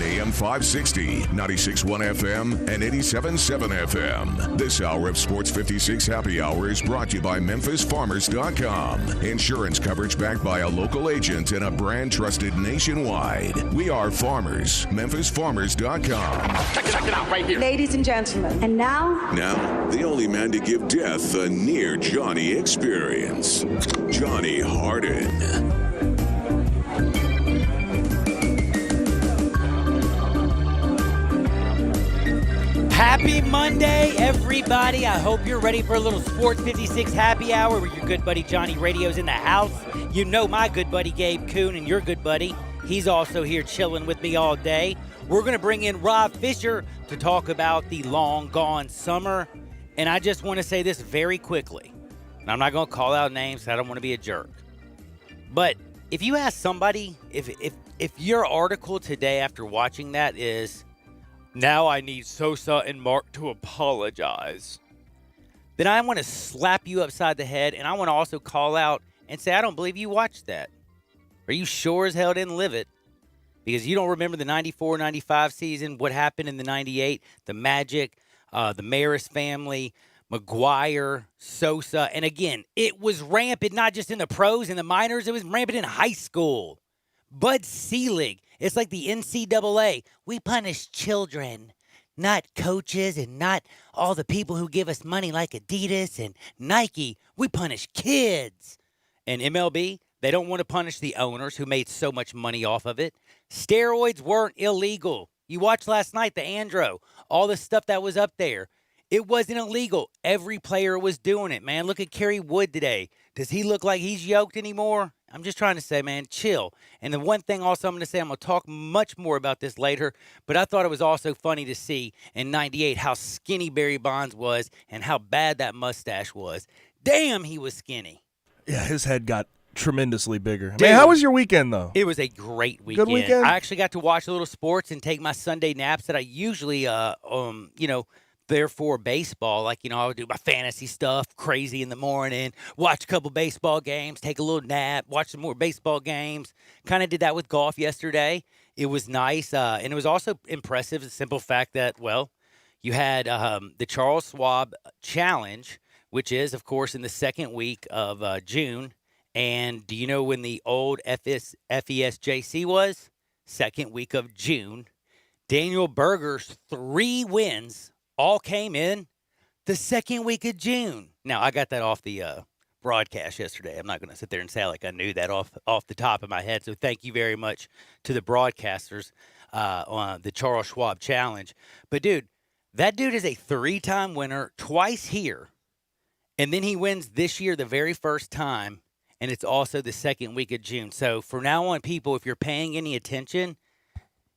AM 560, 96.1 FM, and 87.7 FM. This hour of Sports 56 Happy Hour is brought to you by MemphisFarmers.com. Insurance coverage backed by a local agent and a brand trusted nationwide. We are farmers. MemphisFarmers.com. Check it out right here. Ladies and gentlemen, and now, the only man to give death a near Johnny experience, Johnny Harden. Happy Monday, everybody. I hope you're ready for a little Sports 56 Happy Hour where your good buddy Johnny Radio's in the house. You know my good buddy Gabe Kuhn and your good buddy. He's also here chilling with me all day. We're going to bring in Rob Fisher to talk about the long gone summer. And I just want to say this very quickly. And I'm not going to call out names. I don't want to be a jerk. But if you ask somebody, if your article today after watching that is, "Now I need Sosa and Mark to apologize," then I want to slap you upside the head, and I want to also call out and say, I don't believe you watched that. Or you sure as hell didn't live it. Because you don't remember the 94-95 season, what happened in the 98, the Magic, the Maris family, McGuire, Sosa. And again, it was rampant not just in the pros and the minors, it was rampant in high school. Bud Selig. It's like the NCAA. We punish children, not coaches and not all the people who give us money like Adidas and Nike. We punish kids. And MLB, they don't want to punish the owners who made so much money off of it. Steroids weren't illegal. You watched last night, the Andro, all the stuff that was up there. It wasn't illegal. Every player was doing it, man. Look at Kerry Wood today. Does he look like he's yoked anymore? I'm just trying to say, man, chill. And the one thing also I'm going to say, I'm going to talk much more about this later, but I thought it was also funny to see in 98 how skinny Barry Bonds was and how bad that mustache was. Damn, he was skinny. Yeah, his head got tremendously bigger. Dude, Man, how was your weekend, though? It was a great weekend. Good weekend? I actually got to watch a little sports and take my Sunday naps that I usually, therefore baseball, like, I would do my fantasy stuff crazy in the morning, watch a couple baseball games, take a little nap, watch some more baseball games. Kind of did that with golf yesterday. It was nice. And it was also impressive, the simple fact that, well, you had the Charles Schwab Challenge, which is, of course, in the second week of June. And do you know when the old FESJC was? Second week of June. Daniel Berger's 3 wins all came in the second week of June. Now, I got that off the broadcast yesterday. I'm not going to sit there and say like I knew that off the top of my head. So thank you very much to the broadcasters on the Charles Schwab Challenge. But, dude, that dude is a 3-time winner, twice here. And then he wins this year the very first time, and it's also the second week of June. So for now on, people, if you're paying any attention,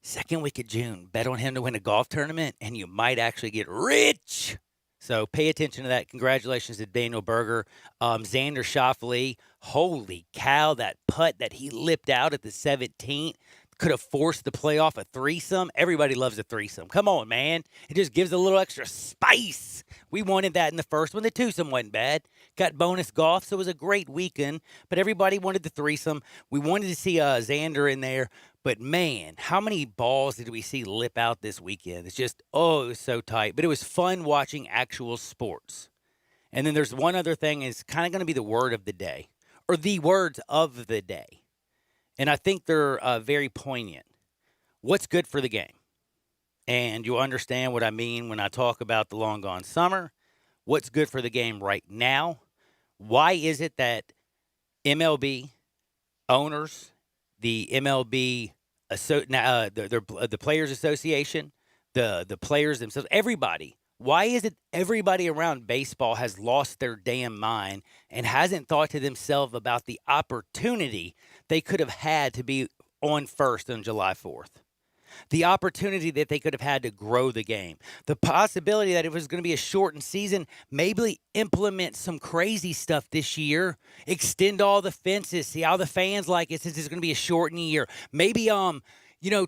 second week of June, bet on him to win a golf tournament, and you might actually get rich. So pay attention to that. Congratulations to Daniel Berger. Xander Schauffele, holy cow, that putt that he lipped out at the 17th could have forced the playoff a threesome. Everybody loves a threesome. Come on, man. It just gives a little extra spice. We wanted that in the first one. The twosome wasn't bad. Got bonus golf, so it was a great weekend. But everybody wanted the threesome. We wanted to see Xander in there. But, man, how many balls did we see lip out this weekend? It's just, it was so tight. But it was fun watching actual sports. And then there's one other thing is kind of going to be the word of the day, or the words of the day. And I think they're very poignant. What's good for the game? And you'll understand what I mean when I talk about the long gone summer. What's good for the game right now? Why is it that MLB owners, the MLB, the Players Association, the players themselves, everybody, why is it everybody around baseball has lost their damn mind and hasn't thought to themselves about the opportunity they could have had to be on first on July 4th? The opportunity that they could have had to grow the game. The possibility that if it was going to be a shortened season, maybe implement some crazy stuff this year. Extend all the fences. See how the fans like it since it's going to be a shortened year. Maybe,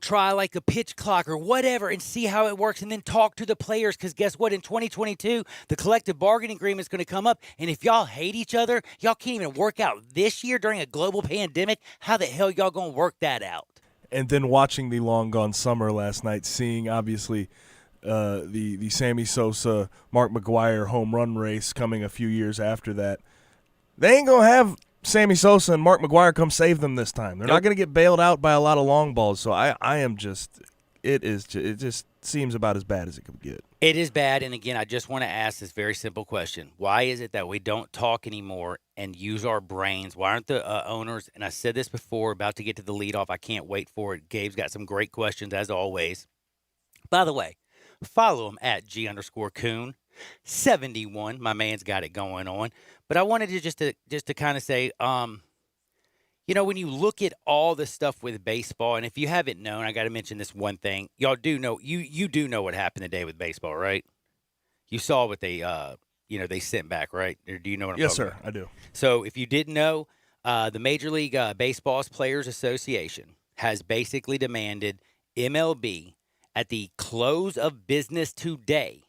try like a pitch clock or whatever and see how it works and then talk to the players because guess what? In 2022, the collective bargaining agreement is going to come up. And if y'all hate each other, y'all can't even work out this year during a global pandemic, how the hell y'all going to work that out? And then watching the Long Gone Summer last night, seeing obviously the Sammy Sosa, Mark McGwire home run race coming a few years after that. They ain't going to have Sammy Sosa and Mark McGwire come save them this time. They're not going to get bailed out by a lot of long balls. So I am just – it just seems about as bad as it could get. It is bad, and again, I just want to ask this very simple question. Why is it that we don't talk anymore and use our brains? Why aren't the owners, and I said this before, about to get to the leadoff. I can't wait for it. Gabe's got some great questions, as always. By the way, follow him at G_Coon71. My man's got it going on. But I wanted to just to kind of say, when you look at all the stuff with baseball, and if you haven't known, I got to mention this one thing. Y'all do know, you do know what happened today with baseball, right? You saw what they, they sent back, right? Or do you know what I'm talking about? Yes, sir, I do. So if you didn't know, the Major League Baseball's Players Association has basically demanded MLB at the close of business today.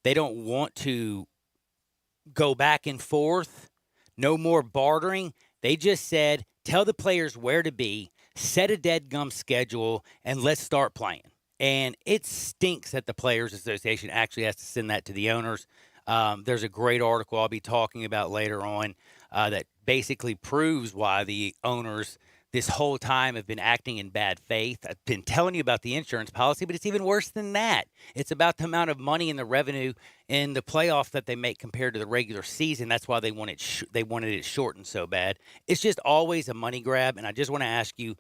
They don't want to go back and forth, no more bartering. They just said, tell the players where to be, set a dead-gum schedule, and let's start playing. And it stinks that the Players Association actually has to send that to the owners. There's a great article I'll be talking about later on that basically proves why the owners this whole time have been acting in bad faith. I've been telling you about the insurance policy, but it's even worse than that. It's about the amount of money and the revenue in the playoff that they make compared to the regular season. That's why they wanted it shortened so bad. It's just always a money grab, and I just want to ask you,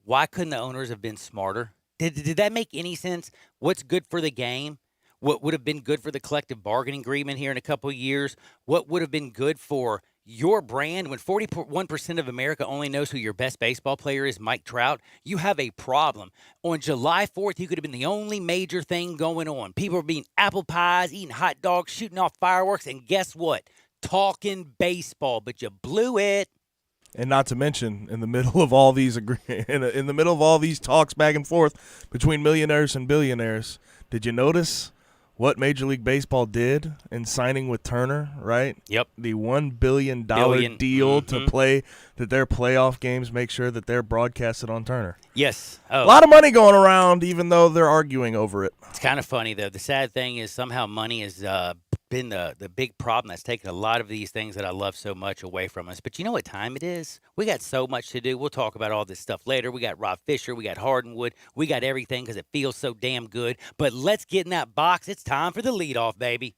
why couldn't the owners have been smarter? Did that make any sense? What's good for the game? What would have been good for the collective bargaining agreement here in a couple of years? What would have been good for your brand? When 41% of America only knows who your best baseball player is, Mike Trout, you have a problem. On July 4th, you could have been the only major thing going on. People were being apple pies, eating hot dogs, shooting off fireworks, and guess what? Talking baseball, but you blew it. And not to mention, in the middle of all these in the middle of all these talks back and forth between millionaires and billionaires, did you notice what Major League Baseball did in signing with Turner, right? Yep. The $1 billion deal to play their playoff games, make sure that they're broadcasted on Turner. Yes. A lot of money going around, even though they're arguing over it. It's kind of funny, though. The sad thing is somehow money has been the big problem that's taken a lot of these things that I love so much away from us. But you know what time it is? We got so much to do. We'll talk about all this stuff later. We got Rob Fisher. We got Hardenwood. We got everything because it feels so damn good. But let's get in that box. It's time for the leadoff, baby.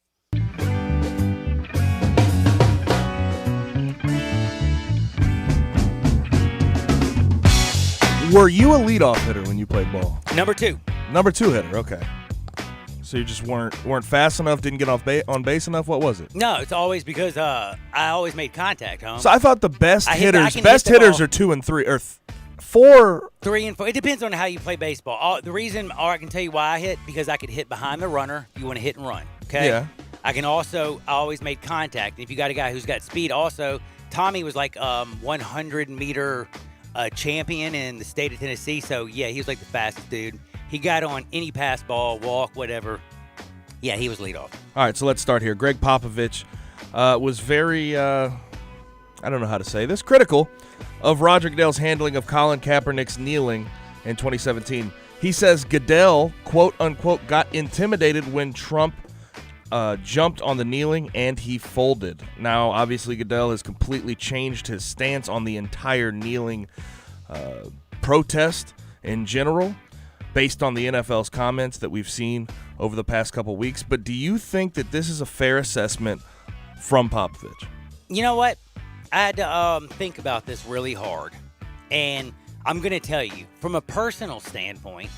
Were you a leadoff hitter when you played ball? Number 2. Number 2 hitter, okay. So you just weren't fast enough, didn't get on base enough? What was it? No, it's always because I always made contact, huh? So I thought the best hitters ball. are 2 and 3 or 4. 3 and 4. It depends on how you play baseball. The reason, or I can tell you why I hit, because I could hit behind the runner. You want to hit and run, okay? Yeah. I always made contact. If you got a guy who's got speed, also, Tommy was like 100-meter champion in the state of Tennessee. So, yeah, he was like the fastest dude. He got on any pass ball, walk, whatever. Yeah, he was leadoff. All right, so let's start here. Greg Popovich was very, I don't know how to say this, critical of Roger Goodell's handling of Colin Kaepernick's kneeling in 2017. He says Goodell, quote unquote, got intimidated when Trump jumped on the kneeling and he folded. Now, obviously, Goodell has completely changed his stance on the entire kneeling protest in general, based on the NFL's comments that we've seen over the past couple weeks. But do you think that this is a fair assessment from Popovich? You know what? I had to think about this really hard. And I'm going to tell you, from a personal standpoint,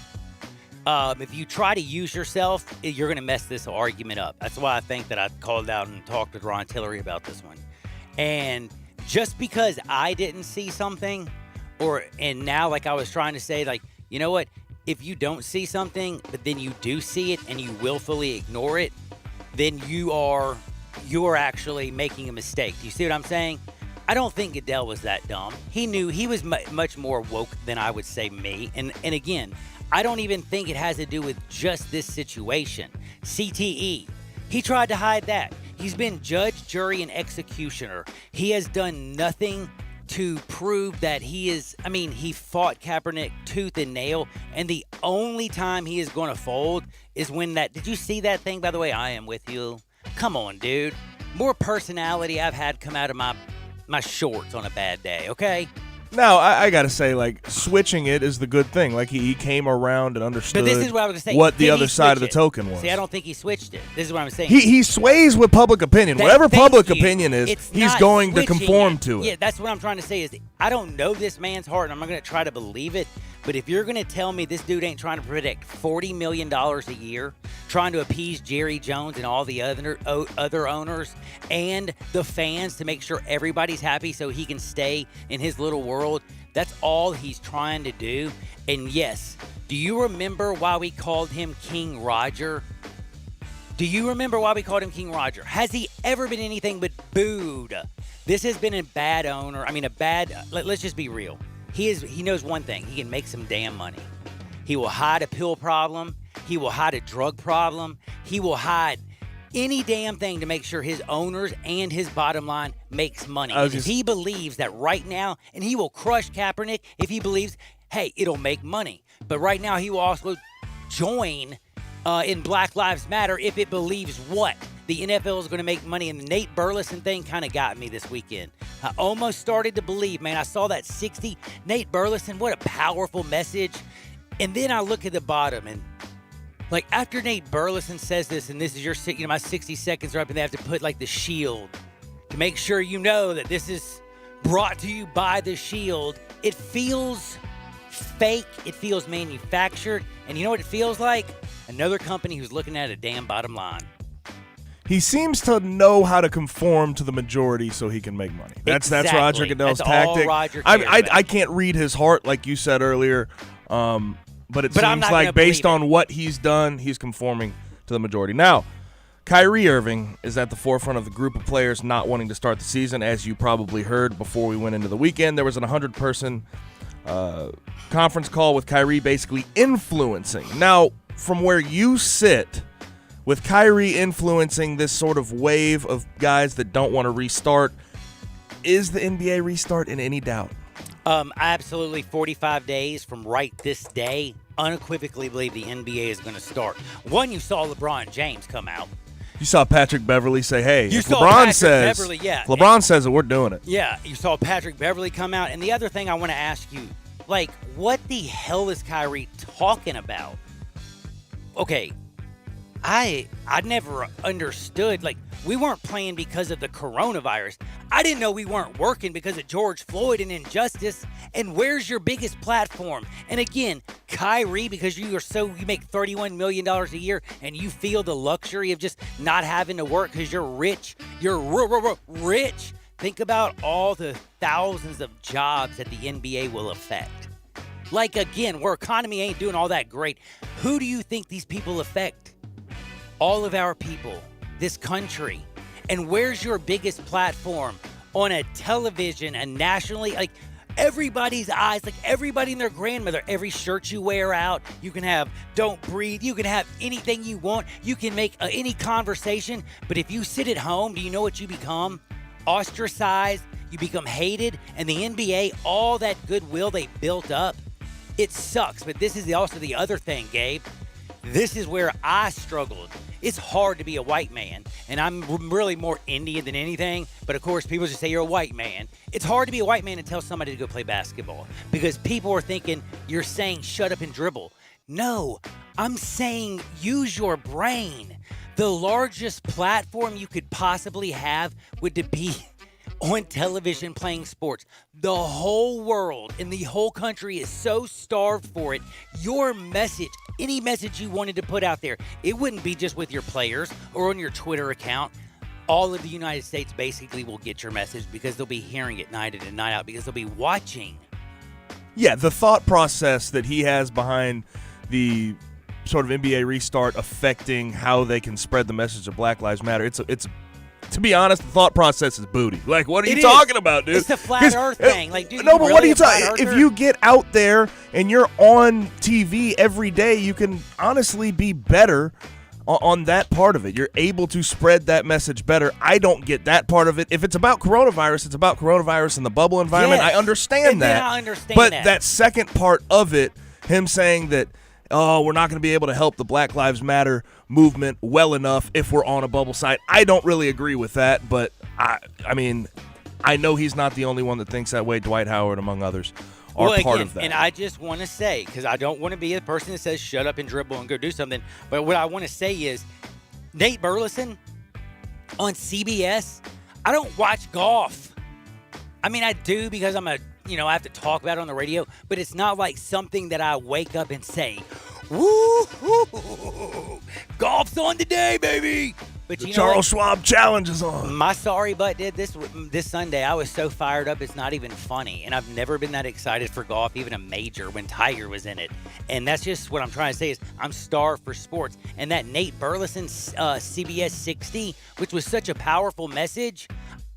if you try to use yourself, you're going to mess this argument up. That's why I think that I called out and talked with Ron Tillery about this one. And just because I didn't see something, and now like I was trying to say, like, you know what? If you don't see something, but then you do see it and you willfully ignore it, then you are actually making a mistake. Do you see what I'm saying? I don't think Goodell was that dumb. He knew he was much more woke than I would say me. And again, I don't even think it has to do with just this situation. CTE. He tried to hide that. He's been judge, jury, and executioner. He has done nothing to prove that he fought Kaepernick tooth and nail, and the only time he is going to fold is when did you see that thing, by the way? I am with you. Come on, dude. More personality I've had come out of my shorts on a bad day, okay? Now, I got to say, like, switching it is the good thing. Like, he came around and understood but this is what, I was gonna say. what the Did other he side of switch the it? token was. See, I don't think he switched it. This is what I'm saying. He sways with public opinion. Whatever Thank public you. opinion is, It's he's not going to switching conform it. to it. Yeah, that's what I'm trying to say is I don't know this man's heart, and I'm not going to try to believe it. But if you're going to tell me this dude ain't trying to protect $40 million a year, trying to appease Jerry Jones and all the other owners and the fans to make sure everybody's happy so he can stay in his little world, that's all he's trying to do. And yes, do you remember why we called him King Roger? Do you remember why we called him King Roger? Has he ever been anything but booed? This has been a bad owner. I mean, let's just be real. He knows one thing. He can make some damn money. He will hide a pill problem. He will hide a drug problem. He will hide any damn thing to make sure his owners and his bottom line makes money. If he believes that right now, and he will crush Kaepernick if he believes, hey, it'll make money. But right now, he will also join in Black Lives Matter if it believes what? The NFL is going to make money, and the Nate Burleson thing kind of got me this weekend. I almost started to believe, man. I saw that 60. Nate Burleson, what a powerful message. And then I look at the bottom, and like after Nate Burleson says this, and this is your, my 60 seconds are up, and they have to put like the Shield to make sure you know that this is brought to you by the Shield. It feels fake. It feels manufactured. And you know what it feels like? Another company who's looking at a damn bottom line. He seems to know how to conform to the majority so he can make money. That's Roger Goodell's tactic. All Roger I can't read his heart like you said earlier, but it seems like based on what he's done, he's conforming to the majority. Now, Kyrie Irving is at the forefront of the group of players not wanting to start the season. As you probably heard before we went into the weekend, there was an 100-person conference call with Kyrie basically influencing. Now, from where you sit, with Kyrie influencing this sort of wave of guys that don't want to restart, is the NBA restart in any doubt? Absolutely. 45 days from right this day, unequivocally believe the NBA is going to start. One, you saw LeBron James come out. You saw Patrick Beverly say, hey, if LeBron says it, we're doing it. Yeah, you saw Patrick Beverly come out. And the other thing I want to ask you, like, what the hell is Kyrie talking about? Okay, I never understood, like, we weren't playing because of the coronavirus. I didn't know we weren't working because of George Floyd and injustice. And where's your biggest platform? And again, Kyrie, because you make $31 million a year and you feel the luxury of just not having to work because you're rich. You're rich. Think about all the thousands of jobs that the NBA will affect. Like, again, where economy ain't doing all that great. Who do you think these people affect? All of our people, this country. And where's your biggest platform? On a television and nationally, like everybody's eyes, like everybody and their grandmother, every shirt you wear out, you can have Don't Breathe, you can have anything you want, you can make any conversation, but if you sit at home, do you know what you become? Ostracized, you become hated, and the NBA, all that goodwill they built up, it sucks. But this is also the other thing, Gabe. This is where I struggled. It's hard to be a white man, and I'm really more Indian than anything, but of course people just say you're a white man. It's hard to be a white man and tell somebody to go play basketball because people are thinking you're saying shut up and dribble. No, I'm saying use your brain. The largest platform you could possibly have would be on television playing sports. The whole world and the whole country is so starved for it. Your message, any message you wanted to put out there, it wouldn't be just with your players or on your Twitter account. All of the United States basically will get your message because they'll be hearing it night in and night out because they'll be watching. Yeah, the thought process that he has behind the sort of NBA restart affecting how they can spread the message of Black Lives Matter, it's to be honest, the thought process is booty. Like, what are you talking about, dude? It's the flat earth thing. Like, dude, no, but really what are you talking? If you get out there and you're on TV every day, you can honestly be better on that part of it. You're able to spread that message better. I don't get that part of it. If it's about coronavirus, it's about coronavirus in the bubble environment. Yes. I understand And that. then I understand but that. second part of it, him saying that, oh, we're not going to be able to help the Black Lives Matter movement well enough if we're on a bubble site. I don't really agree with that, but I mean, I know he's not the only one that thinks that way. Dwight Howard, among others, are part of that. And I just want to say, because I don't want to be a person that says shut up and dribble and go do something, but what I want to say is Nate Burleson on CBS, I don't watch golf. I mean, I do because I have to talk about it on the radio, but it's not like something that I wake up and say, woo, golf's on today, baby. But The you know Charles what? Schwab Challenge is on. My sorry butt did this Sunday. I was so fired up, it's not even funny. And I've never been that excited for golf, even a major, when Tiger was in it. And that's just what I'm trying to say is I'm starved for sports. And that Nate Burleson CBS 60, which was such a powerful message,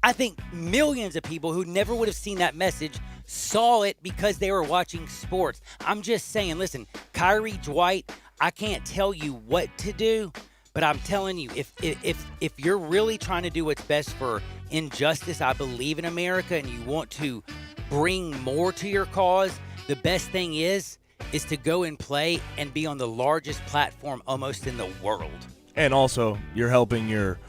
I think millions of people who never would have seen that message saw it because they were watching sports. I'm just saying, listen, Kyrie, Dwight, I can't tell you what to do, but I'm telling you, if you're really trying to do what's best for injustice, I believe in America, and you want to bring more to your cause, the best thing is to go and play and be on the largest platform almost in the world. And also, you're helping your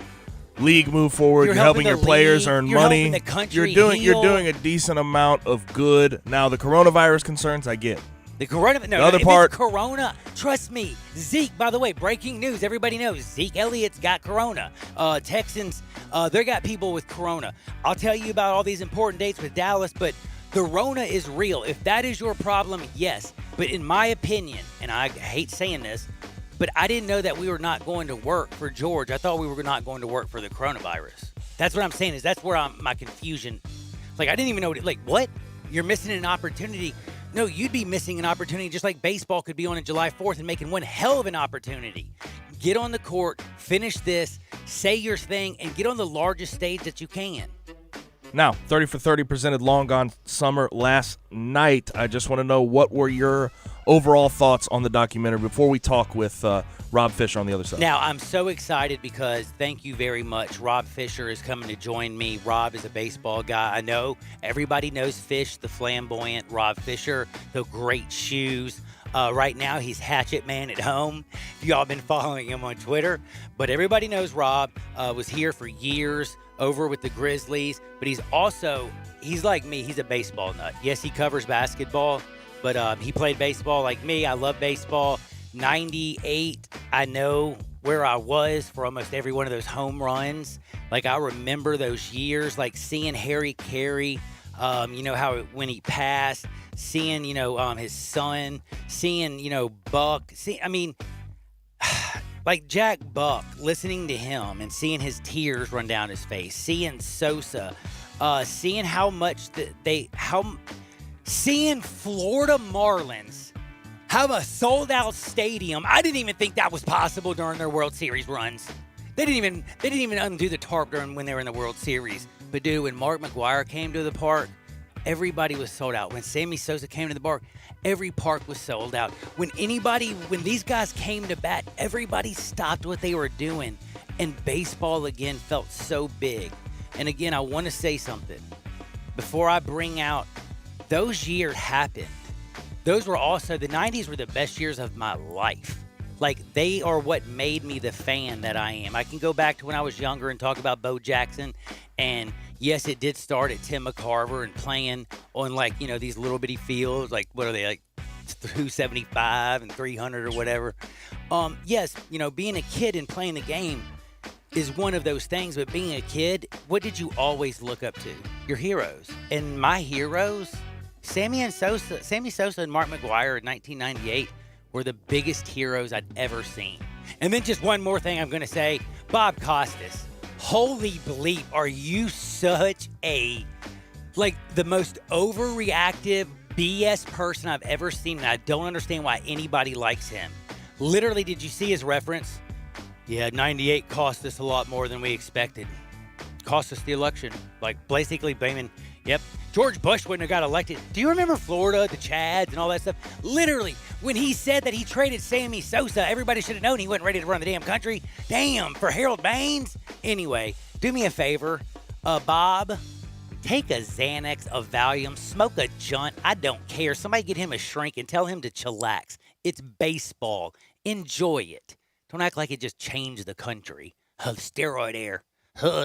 league move forward. You're helping helping your the players league. earn You're money. helping the country you're heal. doing a decent amount of good. Now, the coronavirus concerns, I get. The corona, no, The other if part- it's corona, trust me. Zeke, by the way, breaking news. Everybody knows Zeke Elliott's got corona. Texans, they got people with corona. I'll tell you about all these important dates with Dallas, but the Rona is real. If that is your problem, yes. But in my opinion, and I hate saying this, but I didn't know that we were not going to work for George. I thought we were not going to work for the coronavirus. That's what I'm saying is that's where my confusion. Like, I didn't even know, what? You're missing an opportunity. No, you'd be missing an opportunity just like baseball could be on July 4th and making one hell of an opportunity. Get on the court, finish this, say your thing, and get on the largest stage that you can. Now, 30 for 30 presented Long Gone Summer last night. I just want to know, what were your overall thoughts on the documentary before we talk with Rob Fisher on the other side? Now, I'm so excited because thank you very much. Rob Fisher is coming to join me. Rob is a baseball guy. I know everybody knows Fish, the flamboyant Rob Fisher, the great shoes. Right now, he's Hatchet Man at home. Y'all been following him on Twitter. But everybody knows Rob was here for years over with the Grizzlies. But he's like me. He's a baseball nut. Yes, he covers basketball, but he played baseball like me. I love baseball. 98, I know where I was for almost every one of those home runs. Like, I remember those years, like seeing Harry Carey, how when he passed, seeing, his son, seeing, Buck. Like Jack Buck, listening to him and seeing his tears run down his face, seeing Sosa, seeing how much seeing Florida Marlins have a sold-out stadium. I didn't even think that was possible during their World Series runs. They didn't even undo the tarp when they were in the World Series. But dude, when Mark McGwire came to the park, everybody was sold out. When Sammy Sosa came to the park, every park was sold out. When these guys came to bat, everybody stopped what they were doing. And baseball again felt so big. And again, I want to say something. Before I bring out, those years happened. Those were also, the 90s were the best years of my life. Like, they are what made me the fan that I am. I can go back to when I was younger and talk about Bo Jackson. And yes, it did start at Tim McCarver and playing on, these little bitty fields. Like, what are they, like 275 and 300 or whatever. Yes, being a kid and playing the game is one of those things. But being a kid, what did you always look up to? Your heroes. And my heroes, Sammy Sosa and Mark McGwire in 1998 were the biggest heroes I'd ever seen. And then just one more thing I'm going to say. Bob Costas. Holy bleep, are you such the most overreactive BS person I've ever seen, and I don't understand why anybody likes him. Literally, did you see his reference? Yeah, 98 cost us a lot more than we expected. Cost us the election. Like, basically blaming, yep, George Bush wouldn't have got elected. Do you remember Florida, the Chads, and all that stuff? Literally, when he said that he traded Sammy Sosa, everybody should have known he wasn't ready to run the damn country. Damn, for Harold Baines? Anyway, do me a favor. Bob, take a Xanax, a Valium, smoke a joint. I don't care. Somebody get him a shrink and tell him to chillax. It's baseball. Enjoy it. Don't act like it just changed the country. The steroid era.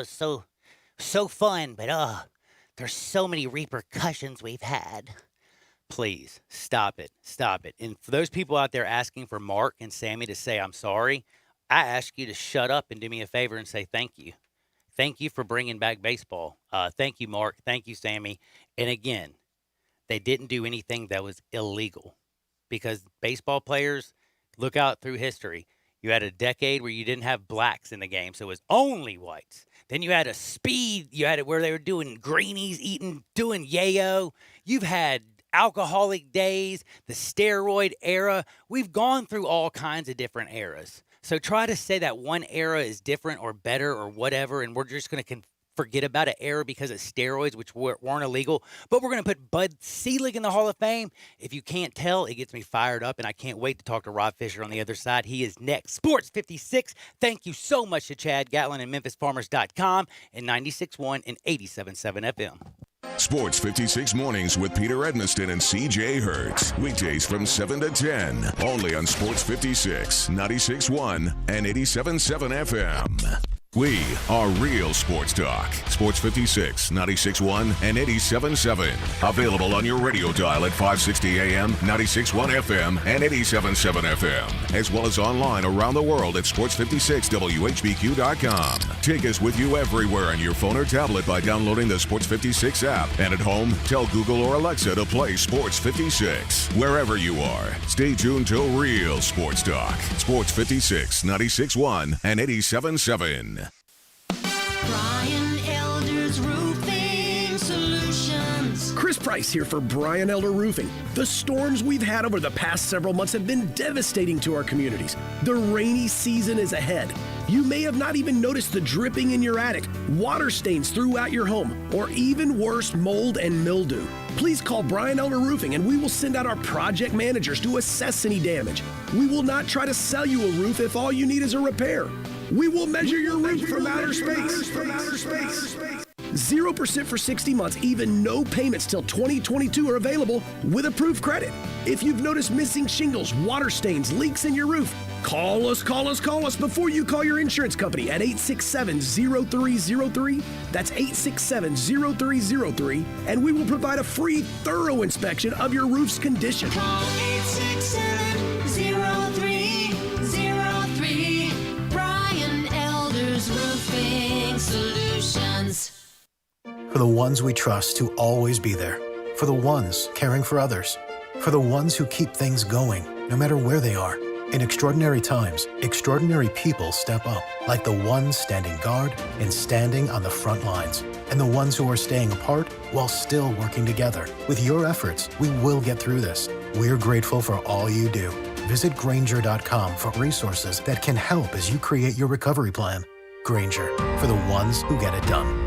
So fun, but there's so many repercussions we've had. Please, stop it. Stop it. And for those people out there asking for Mark and Sammy to say, I'm sorry, I ask you to shut up and do me a favor and say thank you. Thank you for bringing back baseball. Thank you, Mark. Thank you, Sammy. And again, they didn't do anything that was illegal because baseball players, look out through history. You had a decade where you didn't have blacks in the game, so it was only whites. Then you had a speed. You had it where they were doing greenies, doing yayo. You've had alcoholic days, the steroid era. We've gone through all kinds of different eras. So try to say that one era is different or better or whatever, and we're just going to forget about an era because of steroids, which weren't illegal. But we're going to put Bud Selig in the Hall of Fame. If you can't tell, it gets me fired up, and I can't wait to talk to Rob Fisher on the other side. He is next. Sports 56. Thank you so much to Chad Gatlin and MemphisFarmers.com and 96.1 and 87.7 FM. Sports 56 mornings with Peter Edmiston and CJ Hertz. Weekdays from 7 to 10. Only on Sports 56, 96.1 and 87.7 FM. We are real sports talk. Sports 56, 96.1 and 87.7. Available on your radio dial at 560 AM, 96.1 FM, and 87.7 FM. As well as online around the world at sports56whbq.com. Take us with you everywhere on your phone or tablet by downloading the Sports 56 app. And at home, tell Google or Alexa to play Sports 56. Wherever you are, stay tuned to real sports talk. Sports 56, 96.1 and 87.7. Brian Elder's Roofing Solutions. Chris Price here for Brian Elder Roofing. The storms we've had over the past several months have been devastating to our communities. The rainy season is ahead. You may have not even noticed the dripping in your attic, water stains throughout your home, or even worse, mold and mildew. Please call Brian Elder Roofing and we will send out our project managers to assess any damage. We will not try to sell you a roof if all you need is a repair. We will measure your roof from outer space. 0% for 60 months, even no payments till 2022 are available with approved credit. If you've noticed missing shingles, water stains, leaks in your roof, call us before you call your insurance company at 867-0303. That's 867-0303, and we will provide a free, thorough inspection of your roof's condition. Call 867-0303. Brian Elder's Roofing Solutions. For the ones we trust to always be there. For the ones caring for others. For the ones who keep things going, no matter where they are. In extraordinary times, extraordinary people step up, like the ones standing guard and standing on the front lines, and the ones who are staying apart while still working together. With your efforts, we will get through this. We're grateful for all you do. Visit Grainger.com for resources that can help as you create your recovery plan. Grainger, for the ones who get it done.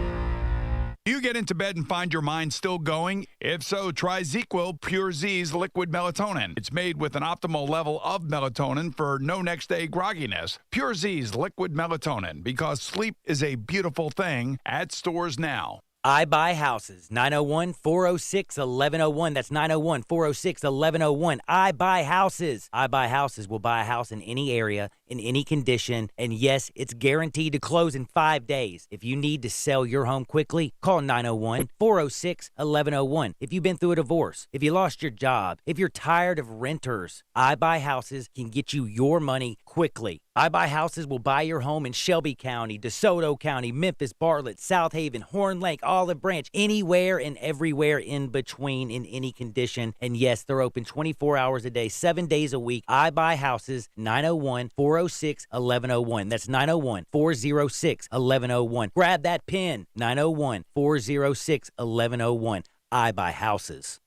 Do you get into bed and find your mind still going? If so, try ZzzQuil Pure Z's liquid melatonin. It's made with an optimal level of melatonin for no next day grogginess. Pure Z's liquid melatonin, because sleep is a beautiful thing, at stores now. I Buy Houses, 901-406-1101. That's 901-406-1101. I Buy Houses. I Buy Houses will buy a house in any area, in any condition, and yes, it's guaranteed to close in 5 days. If you need to sell your home quickly, call 901-406-1101. If you've been through a divorce, if you lost your job, if you're tired of renters, I Buy Houses can get you your money quickly. I Buy Houses will buy your home in Shelby County, DeSoto County, Memphis, Bartlett, South Haven, Horn Lake, Olive Branch, anywhere and everywhere in between in any condition. And yes, they're open 24 hours a day, 7 days a week. I Buy Houses, 901-406-1101. That's 901-406-1101. Grab that pen, 901-406-1101. I Buy Houses.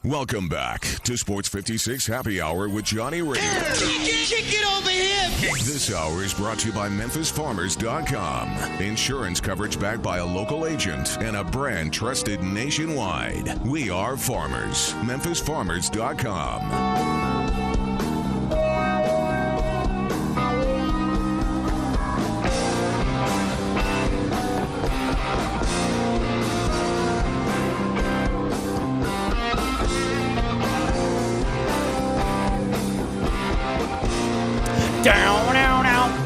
Welcome back to Sports 56 Happy Hour with Johnny Radio. Get over here! This hour is brought to you by MemphisFarmers.com. Insurance coverage backed by a local agent and a brand trusted nationwide. We are farmers. MemphisFarmers.com.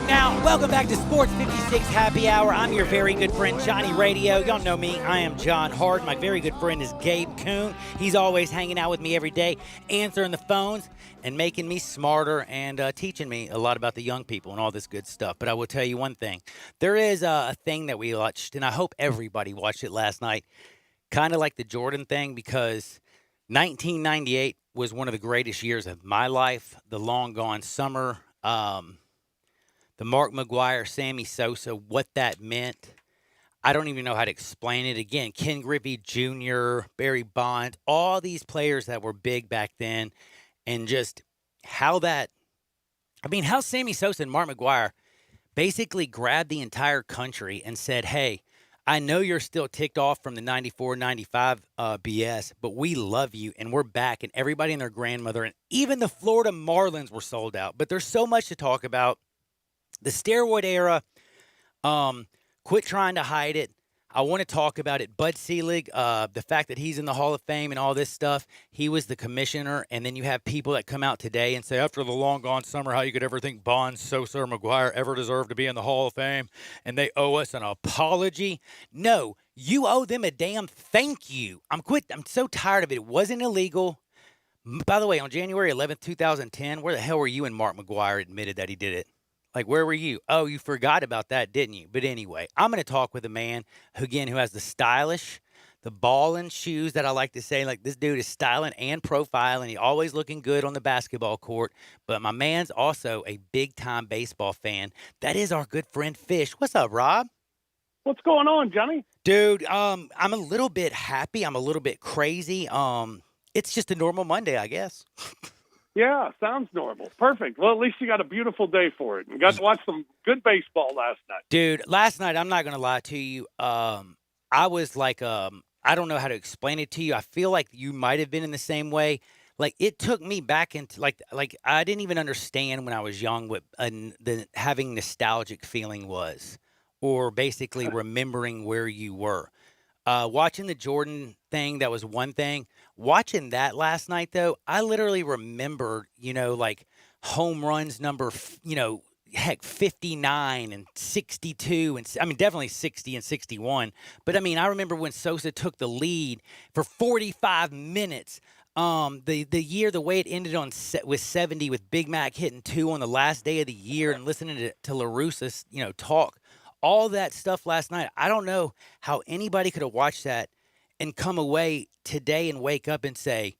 Now, welcome back to Sports 56 Happy Hour. I'm your very good friend, Johnny Radio. Y'all know me. I am John Hart. My very good friend is Gabe Kuhn. He's always hanging out with me every day, answering the phones and making me smarter and teaching me a lot about the young people and all this good stuff. But I will tell you one thing. There is a thing that we watched, and I hope everybody watched it last night, kind of like the Jordan thing, because 1998 was one of the greatest years of my life, the long gone summer. The Mark McGwire, Sammy Sosa, what that meant, I don't even know how to explain it. Again, Ken Griffey Jr., Barry Bonds, all these players that were big back then, and just how Sammy Sosa and Mark McGwire basically grabbed the entire country and said, hey, I know you're still ticked off from the 94-95 BS, but we love you, and we're back, and everybody and their grandmother, and even the Florida Marlins were sold out. But there's so much to talk about. The steroid era, quit trying to hide it. I want to talk about it. Bud Selig, the fact that he's in the Hall of Fame and all this stuff, he was the commissioner, and then you have people that come out today and say, after the long gone summer, how you could ever think Bonds, Sosa, or McGwire ever deserve to be in the Hall of Fame, and they owe us an apology. No, you owe them a damn thank you. I'm so tired of it. It wasn't illegal. By the way, on January 11th, 2010, where the hell were you when Mark McGwire admitted that he did it? Like, where were you? Oh, you forgot about that, didn't you? But anyway, I'm going to talk with a man who has the stylish, the ballin' shoes that I like to say. Like, this dude is styling and profiling. He's always looking good on the basketball court. But my man's also a big-time baseball fan. That is our good friend Fish. What's up, Rob? What's going on, Johnny? Dude, I'm a little bit happy. I'm a little bit crazy. It's just a normal Monday, I guess. Yeah, sounds normal. Perfect. Well, at least you got a beautiful day for it. And got to watch some good baseball last night. Dude, last night, I'm not going to lie to you. I was like, I don't know how to explain it to you. I feel like you might have been in the same way. Like, it took me back into, like I didn't even understand when I was young what the having nostalgic feeling was, or basically remembering where you were. Watching the Jordan thing, that was one thing. Watching that last night, though, I literally remembered, like home runs number, 59 and 62. And definitely 60 and 61. But, I remember when Sosa took the lead for 45 minutes. The year, the way it ended with 70 with Big Mac hitting 2 on the last day of the year and listening to La Russa, talk. All that stuff last night, I don't know how anybody could have watched that and come away today and wake up and say,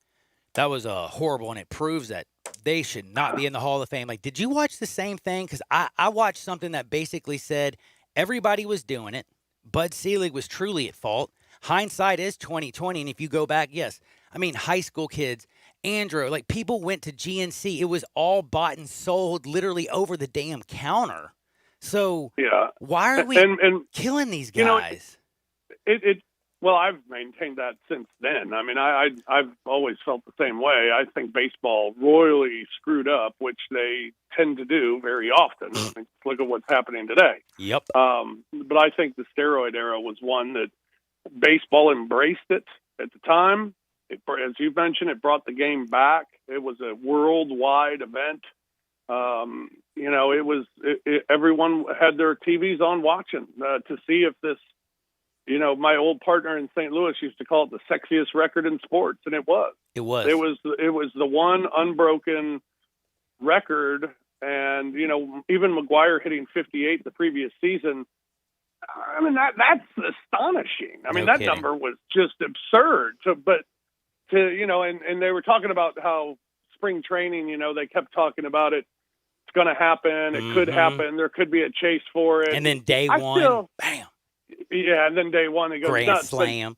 that was horrible, and it proves that they should not be in the Hall of Fame. Like, did you watch the same thing? Because I watched something that basically said everybody was doing it. Bud Selig was truly at fault. Hindsight is 20/20, and if you go back, yes. High school kids, Andrew, like people went to GNC. It was all bought and sold literally over the damn counter. So yeah, why are we killing these guys? Well, I've maintained that since then. I've always felt the same way. I think baseball royally screwed up, which they tend to do very often. Look at what's happening today. Yep. But I think the steroid era was one that baseball embraced it at the time. As you mentioned, it brought the game back. It was a worldwide event. Everyone had their TVs on watching to see if this, my old partner in St. Louis used to call it the sexiest record in sports, and it was. It was the one unbroken record, and even McGwire hitting 58 the previous season. That's astonishing. That number was just absurd. And they were talking about how spring training, they kept talking about it. It's going to happen. It could happen. There could be a chase for it. And then day one, bam. Yeah, and then day one he goes grand nuts. slam.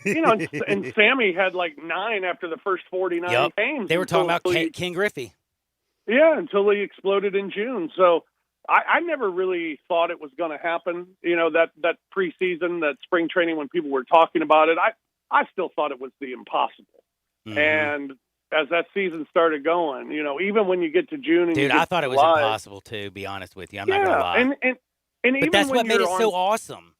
And Sammy had like 9 after the first 49 games. They were talking about Ken Griffey. Yeah, until he exploded in June. So I never really thought it was going to happen. That preseason, that spring training when people were talking about it, I still thought it was the impossible. Mm-hmm. And as that season started going, even when you get to June, and dude, I thought it was impossible too. To be honest with you, I'm not gonna lie. And even but that's what made it so awesome.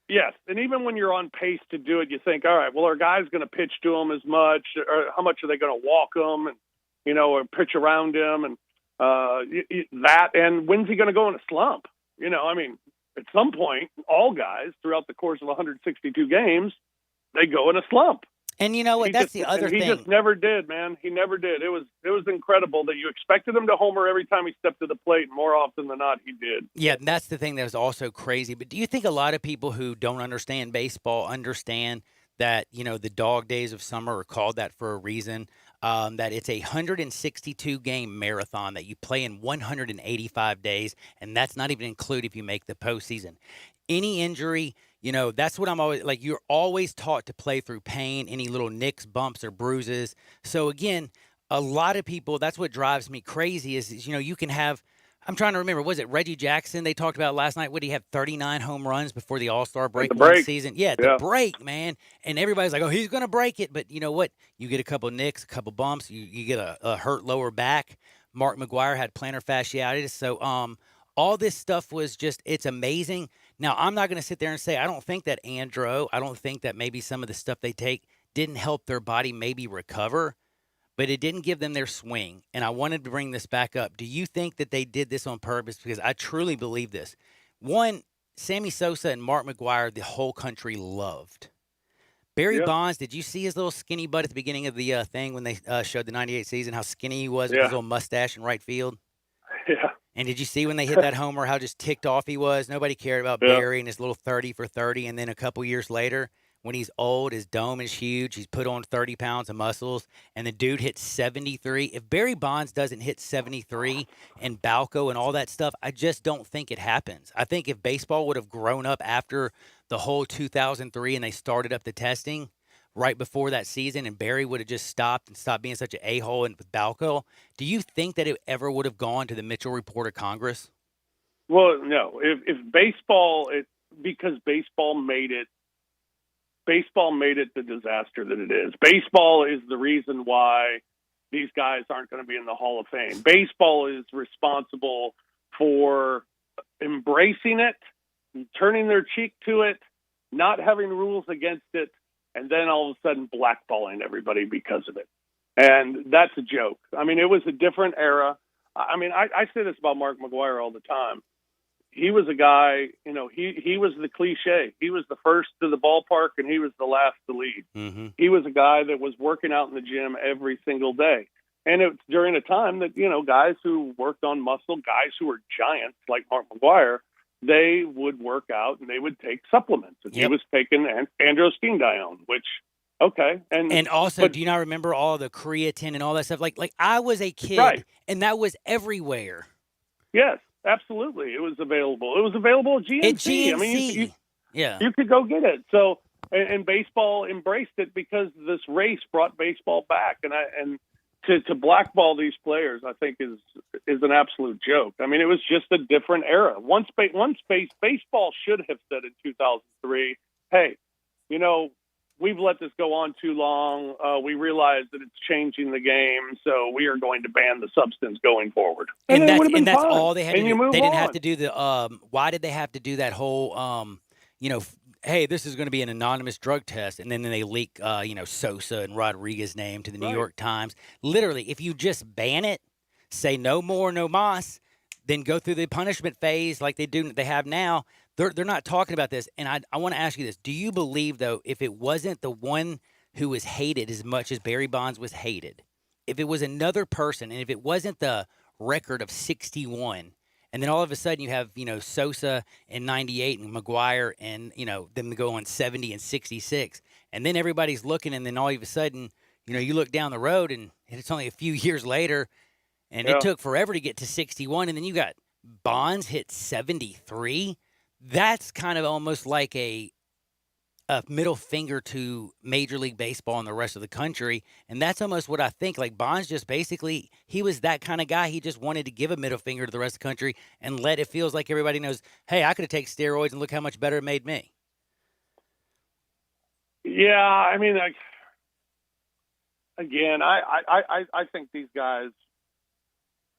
Yes, and even when you're on pace to do it, you think, all right, well, are guys going to pitch to him as much, or how much are they going to walk him, and or pitch around him, and that, and when's he going to go in a slump? At some point, all guys throughout the course of 162 games, they go in a slump. And you know what? That's the other thing. He just never did, man. He never did. It was incredible that you expected him to homer every time he stepped to the plate, and more often than not, he did. Yeah, and that's the thing that was also crazy. But do you think a lot of people who don't understand baseball understand that, the dog days of summer are called that for a reason? That it's a 162-game marathon that you play in 185 days, and that's not even included if you make the postseason. Any injury, that's what I'm always like. You're always taught to play through pain, any little nicks, bumps, or bruises. So again, a lot of people, that's what drives me crazy is you can have. I'm trying to remember. Was it Reggie Jackson they talked about last night? Would he have 39 home runs before the All-Star break one season? Yeah, the break, man. And everybody's like, oh, he's going to break it. But you know what? You get a couple nicks, a couple bumps. You get a hurt lower back. Mark McGwire had plantar fasciitis. So all this stuff was just, it's amazing. Now, I'm not going to sit there and say I don't think that Andro, I don't think that maybe some of the stuff they take didn't help their body maybe recover, but it didn't give them their swing. And I wanted to bring this back up. Do you think that they did this on purpose? Because I truly believe this. One, Sammy Sosa and Mark McGwire, the whole country loved. Barry Bonds, did you see his little skinny butt at the beginning of the thing when they showed the 98 season, how skinny he was with his little mustache in right field? Yeah. And did you see when they hit that homer, how just ticked off he was? Nobody cared about Barry and his little 30 for 30. And then a couple years later, when he's old, his dome is huge. He's put on 30 pounds of muscles, and the dude hits 73. If Barry Bonds doesn't hit 73 and Balco and all that stuff, I just don't think it happens. I think if baseball would have grown up after the whole 2003 and they started up the testing right before that season, and Barry would have just stopped being such an a-hole and with Balco, do you think that it ever would have gone to the Mitchell Report of Congress? Well, no. If baseball, because baseball made it the disaster that it is. Baseball is the reason why these guys aren't going to be in the Hall of Fame. Baseball is responsible for embracing it, turning their cheek to it, not having rules against it, and then all of a sudden blackballing everybody because of it. And that's a joke. I mean, it was a different era. I mean, I say this about Mark McGwire all the time. He was a guy, he was the cliche. He was the first to the ballpark and he was the last to leave. Mm-hmm. He was a guy that was working out in the gym every single day. And it's during a time that, guys who worked on muscle, guys who were giants like Mark McGwire, they would work out and they would take supplements. And he was taking androstenedione, which, okay. And also, do you not remember all the creatine and all that stuff? Like I was a kid and that was everywhere. Yes. Absolutely, it was available. It was available at GNC. I mean, you could go get it. So, and baseball embraced it because this race brought baseball back. And to blackball these players, I think is an absolute joke. I mean, it was just a different era. Once baseball should have said in 2003, "Hey, we've let this go on too long. We realize that it's changing the game, so we are going to ban the substance going forward." And that's all they had to do. They didn't have to do the why did they have to do that whole hey, this is going to be an anonymous drug test, and then they leak Sosa and Rodriguez's name to the New York Times. Literally, if you just ban it, say no more, no mas, then go through the punishment phase like they have now. They're not talking about this, and I want to ask you this. Do you believe, though, if it wasn't the one who was hated as much as Barry Bonds was hated, if it was another person, and if it wasn't the record of 61, and then all of a sudden you have, Sosa in 98 and McGwire and, them go on 70 and 66, and then everybody's looking, and then all of a sudden, you look down the road, and it's only a few years later, and it took forever to get to 61, and then you got Bonds hit 73. that's kind of almost like a middle finger to Major League Baseball and the rest of the country. And that's almost what I think. Like Bonds just basically, he was that kind of guy. He just wanted to give a middle finger to the rest of the country and let it feels like everybody knows, hey, I could have taken steroids and look how much better it made me. Yeah, I mean, again, I think these guys.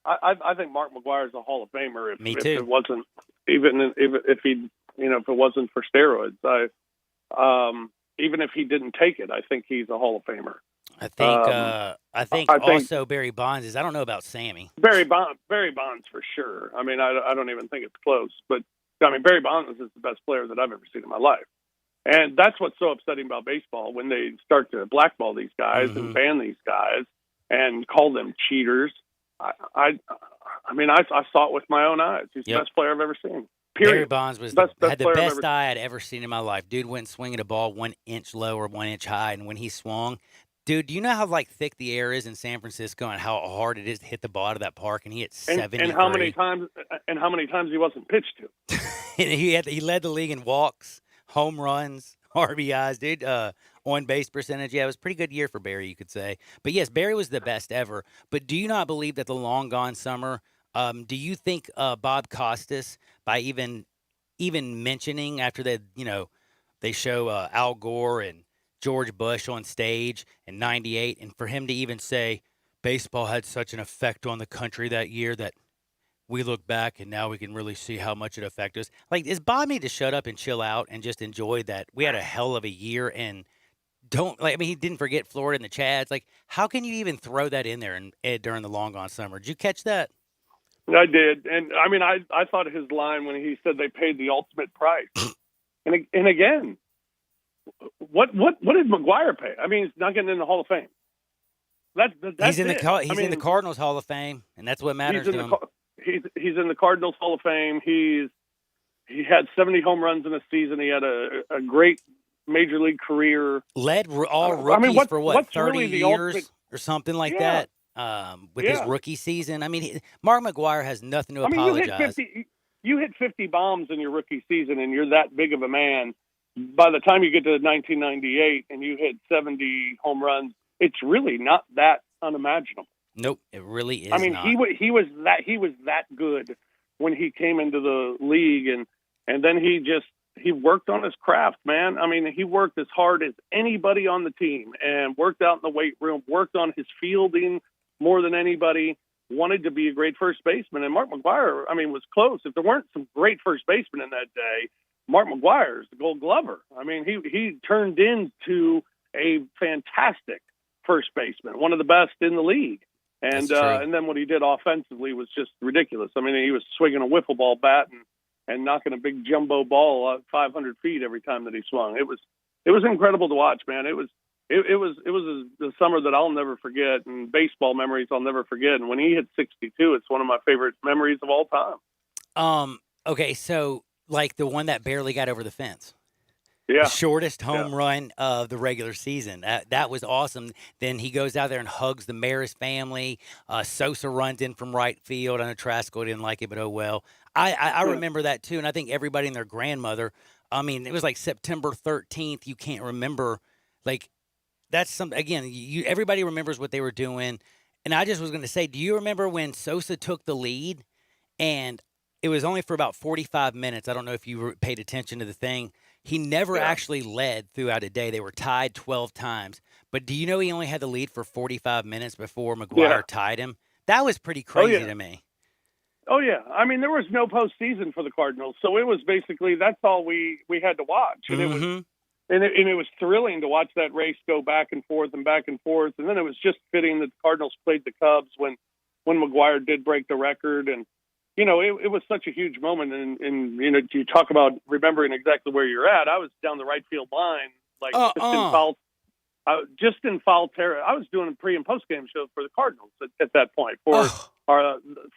I think Mark McGwire is a Hall of Famer. Me too. If it wasn't if he if it wasn't for steroids, even if he didn't take it, I think he's a Hall of Famer. I think also Barry Bonds is. I don't know about Sammy. Barry Bonds for sure. I mean, I don't even think it's close. But I mean, Barry Bonds is the best player that I've ever seen in my life. And that's what's so upsetting about baseball when they start to blackball these guys and ban these guys and call them cheaters. I mean, I saw it with my own eyes. He's the best player I've ever seen. Period. Barry Bonds was had the best eye I'd ever seen in my life. Dude went swinging a ball 1 inch low or 1 inch high, and when he swung, dude, do you know how thick the air is in San Francisco and how hard it is to hit the ball out of that park? And he hit 70. And how many times he wasn't pitched to? he led the league in walks, home runs, RBIs, dude. On base percentage, yeah, it was a pretty good year for Barry, you could say. But yes, Barry was the best ever. But do you not believe that the long gone summer? Do you think Bob Costas, by even mentioning after that, they show Al Gore and George Bush on stage in '98, and for him to even say baseball had such an effect on the country that year that we look back and now we can really see how much it affected us. Like, does Bob need to shut up and chill out and just enjoy that we had a hell of a year and he didn't forget Florida and the Chads. Like, how can you even throw that in there during the long gone summer? Did you catch that? I did, and I mean, I thought his line when he said they paid the ultimate price, and again, what did McGwire pay? I mean, he's not getting in the Hall of Fame. That's he's in the Cardinals Hall of Fame, and that's what matters to him. He's in the Cardinals Hall of Fame. He had 70 home runs in a season. He had a great Major League career. Led all rookies for 30 years or something like that. With his rookie season. I mean, Mark McGwire has nothing to apologize. You hit 50 bombs in your rookie season, and you're that big of a man. By the time you get to 1998 and you hit 70 home runs, it's really not that unimaginable. Nope, it really is. I mean, not. he was that good when he came into the league, and then he worked on his craft, man. I mean, he worked as hard as anybody on the team and worked out in the weight room, worked on his fielding more than anybody, wanted to be a great first baseman. And Mark McGwire, I mean, was close. If there weren't some great first basemen in that day, Mark McGwire's the Gold Glover. I mean, he turned into a fantastic first baseman, one of the best in the league. And then what he did offensively was just ridiculous. I mean, he was swinging a wiffle ball bat and knocking a big jumbo ball 500 feet every time that he swung. It was incredible to watch, man. It was the summer that I'll never forget, and baseball memories I'll never forget. And when he hit 62, it's one of my favorite memories of all time. Okay, so like the one that barely got over the fence. Yeah. The shortest home run of the regular season. That was awesome. Then he goes out there and hugs the Maris family. Sosa runs in from right field. I know Trasco didn't like it, but oh well. I remember that too, and I think everybody and their grandmother. I mean, it was like September 13th. You can't remember, like, that's something. Again, everybody remembers what they were doing, and I just was going to say, do you remember when Sosa took the lead, and it was only for about 45 minutes? I don't know if you paid attention to the thing. He never actually led throughout a day. They were tied 12 times, but do you know he only had the lead for 45 minutes before McGwire tied him? That was pretty crazy to me. Oh, yeah. I mean, there was no postseason for the Cardinals, so it was basically that's all we had to watch. And it was thrilling to watch that race go back and forth. And then it was just fitting that the Cardinals played the Cubs when McGwire did break the record. And, you know, it was such a huge moment. And you know, you talk about remembering exactly where you're at. I was down the right field line, like just in foul territory. I was doing a pre and post game show for the Cardinals at that point for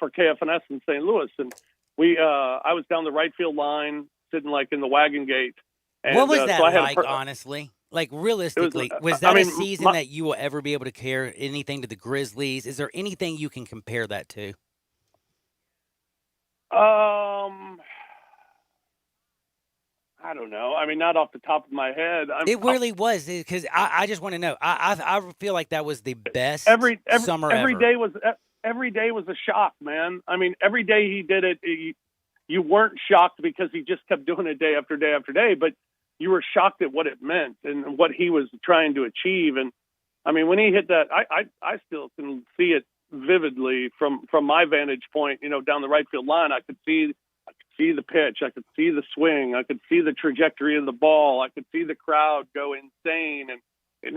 KFNS in St. Louis, and I was down the right field line, sitting like in the wagon gate. And, what was that like, honestly? Like, realistically, was that a season that you will ever be able to compare anything to the Grizzlies? Is there anything you can compare that to? I don't know. I mean, not off the top of my head. It really was, because I just want to know. I feel like that was the best summer every ever. Every day was a shock, man. I mean, every day he did it, you weren't shocked because he just kept doing it day after day after day, but you were shocked at what it meant and what he was trying to achieve. And I mean, when he hit that, I still can see it vividly from my vantage point. Down the right field line, I could see the pitch. I could see the swing. I could see the trajectory of the ball. I could see the crowd go insane. And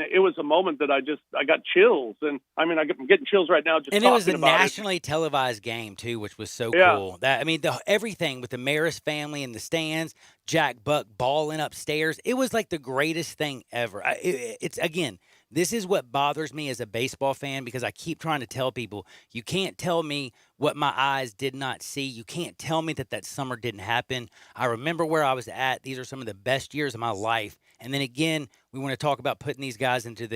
it was a moment that I got chills. And I mean, I'm getting chills right now just talking about it. And it was a nationally televised game too, which was so cool. Everything with the Maris family in the stands, Jack Buck balling upstairs. It was like the greatest thing ever. This is what bothers me as a baseball fan, because I keep trying to tell people, you can't tell me what my eyes did not see. You can't tell me that summer didn't happen. I remember where I was at. These are some of the best years of my life. And then again, we want to talk about putting these guys into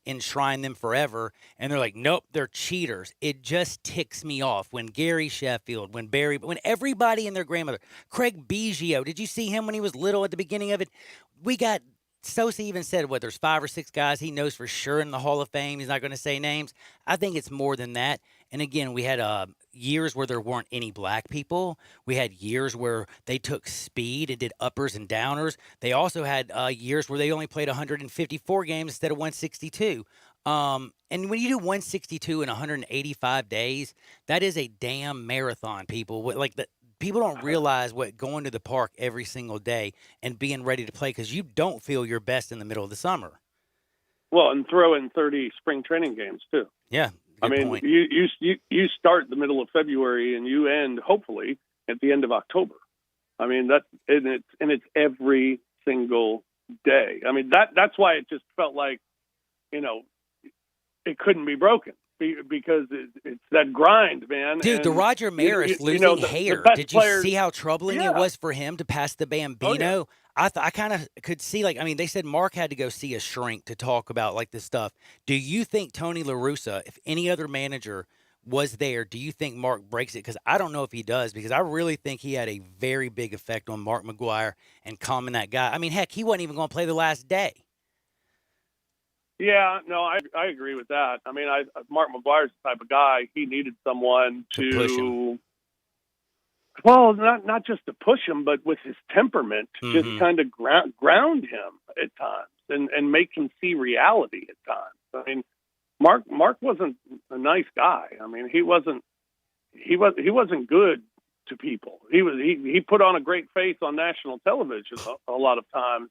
enshrine them forever. And they're like, nope, they're cheaters. It just ticks me off when Gary Sheffield, when everybody and their grandmother, Craig Biggio, did you see him when he was little at the beginning of it? Sosa even said, there's 5 or 6 guys he knows for sure in the Hall of Fame. He's not going to say names. I think it's more than that. And again, we had years where there weren't any black people. We had years where they took speed and did uppers and downers. They also had years where they only played 154 games instead of 162. And when you do 162 in 185 days, that is a damn marathon, people. People don't realize what going to the park every single day and being ready to play, because you don't feel your best in the middle of the summer. Well, and throw in 30 spring training games too. Yeah, I mean, point. you start the middle of February and you end hopefully at the end of October. I mean it's every single day. I mean that's why it just felt like it couldn't be broken. Because it's that grind, man. Dude, the Roger Maris losing hair. Did you see how troubling it was for him to pass the Bambino? Oh, yeah. I kind of could see, they said Mark had to go see a shrink to talk about, this stuff. Do you think Tony La Russa, if any other manager was there, do you think Mark breaks it? Because I don't know if he does, because I really think he had a very big effect on Mark McGwire and calming that guy. I mean, heck, he wasn't even going to play the last day. Yeah, no, I agree with that. I mean, Mark McGwire's the type of guy, he needed someone to push him. Well, not just to push him, but with his temperament, just kind of ground him at times and make him see reality at times. I mean, Mark wasn't a nice guy. I mean, he wasn't good to people. He put on a great face on national television a lot of times.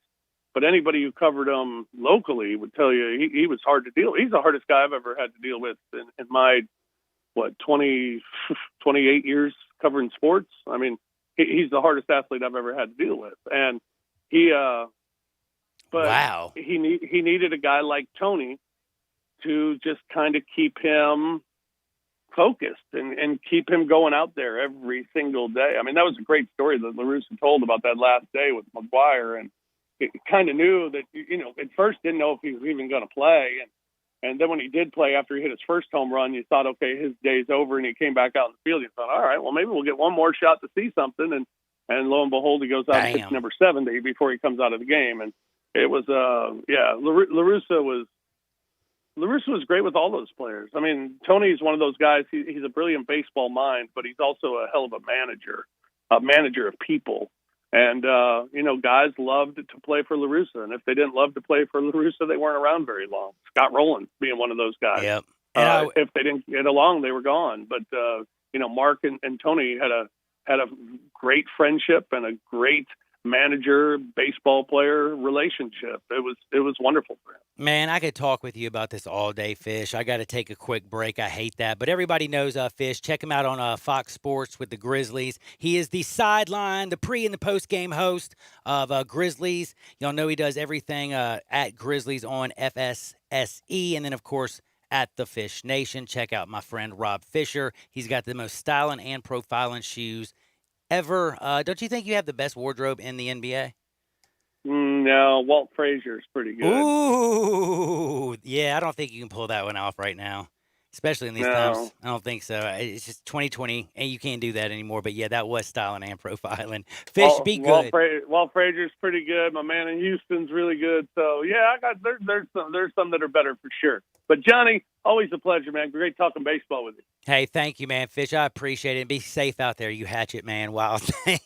But anybody who covered him locally would tell you he was hard to deal with. He's the hardest guy I've ever had to deal with in my, 28 years covering sports. I mean, he's the hardest athlete I've ever had to deal with. And wow. He needed a guy like Tony to just kind of keep him focused and keep him going out there every single day. I mean, that was a great story that La Russa told about that last day with McGwire, and it kind of knew that, at first didn't know if he was even going to play. And then when he did play after he hit his first home run, you thought, okay, his day's over, and he came back out in the field. You thought, all right, well, maybe we'll get one more shot to see something. And lo and behold, he goes out and hits number 70 before he comes out of the game. And it was, La Russa was great with all those players. I mean, Tony's one of those guys. He's a brilliant baseball mind, but he's also a hell of a manager of people. And, guys loved to play for La Russa. And if they didn't love to play for La Russa, they weren't around very long. Scott Rowland being one of those guys. Yep. If they didn't get along, they were gone. But, Mark and Tony had a great friendship and a great manager, baseball player relationship. It was wonderful for him. Man, I could talk with you about this all day, Fish. I got to take a quick break. I hate that. But everybody knows Fish. Check him out on Fox Sports with the Grizzlies. He is the sideline, the pre- and the post-game host of Grizzlies. Y'all know he does everything at Grizzlies on FSSE. And then, of course, at the Fish Nation. Check out my friend Rob Fisher. He's got the most styling and profiling shoes ever. Don't you think you have the best wardrobe in the NBA? No, Walt Frazier's pretty good. Ooh, yeah, I don't think you can pull that one off right now. especially in these times. I don't think so. It's just 2020, and you can't do that anymore. But, yeah, that was styling and profiling. Fish, be good. Walt Frazier's pretty good. My man in Houston's really good. So, yeah, there's some that are better for sure. But, Johnny, always a pleasure, man. Great talking baseball with you. Hey, thank you, man. Fish, I appreciate it. Be safe out there, you hatchet man. Wild thing.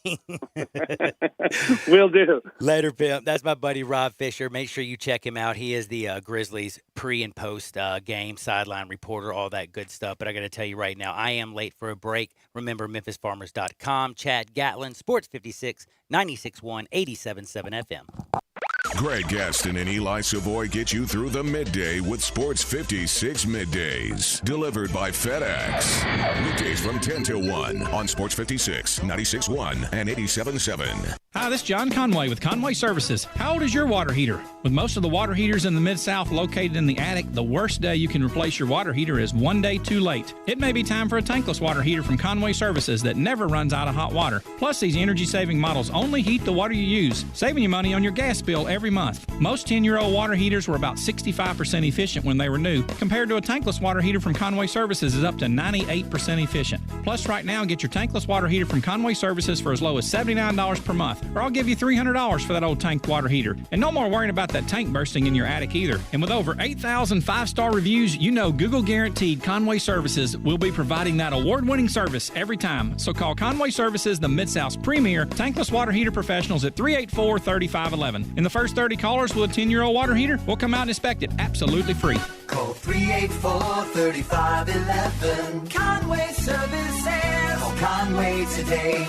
Will do. Later, pimp. That's my buddy Rob Fisher. Make sure you check him out. He is the Grizzlies pre- and post-game sideline reporter, all that good stuff. But I got to tell you right now, I am late for a break. Remember, MemphisFarmers.com. Chad Gatlin, Sports 56, 96.1, 87.7 FM. Greg Gaston and Eli Savoy get you through the midday with Sports 56 Middays. Delivered by FedEx. Weekdays from 10 to 1 on Sports 56, 96.1, and 87.7. Hi, this is John Conway with Conway Services. How old is your water heater? With most of the water heaters in the Mid-South located in the attic, the worst day you can replace your water heater is one day too late. It may be time for a tankless water heater from Conway Services that never runs out of hot water. Plus, these energy-saving models only heat the water you use, saving you money on your gas bill every month. Most 10-year-old water heaters were about 65% efficient when they were new, compared to a tankless water heater from Conway Services is up to 98% efficient. Plus, right now, get your tankless water heater from Conway Services for as low as $79 per month, or I'll give you $300 for that old tank water heater. And no more worrying about that tank bursting in your attic either. And with over 8,000 5-star reviews, you know Google guaranteed Conway Services will be providing that award-winning service every time. So call Conway Services, the Mid-South's premier tankless water heater professionals at 384-3511. And the first 30 callers with a 10-year-old water heater will come out and inspect it absolutely free. Call 384-3511. Conway Services. Call Conway today.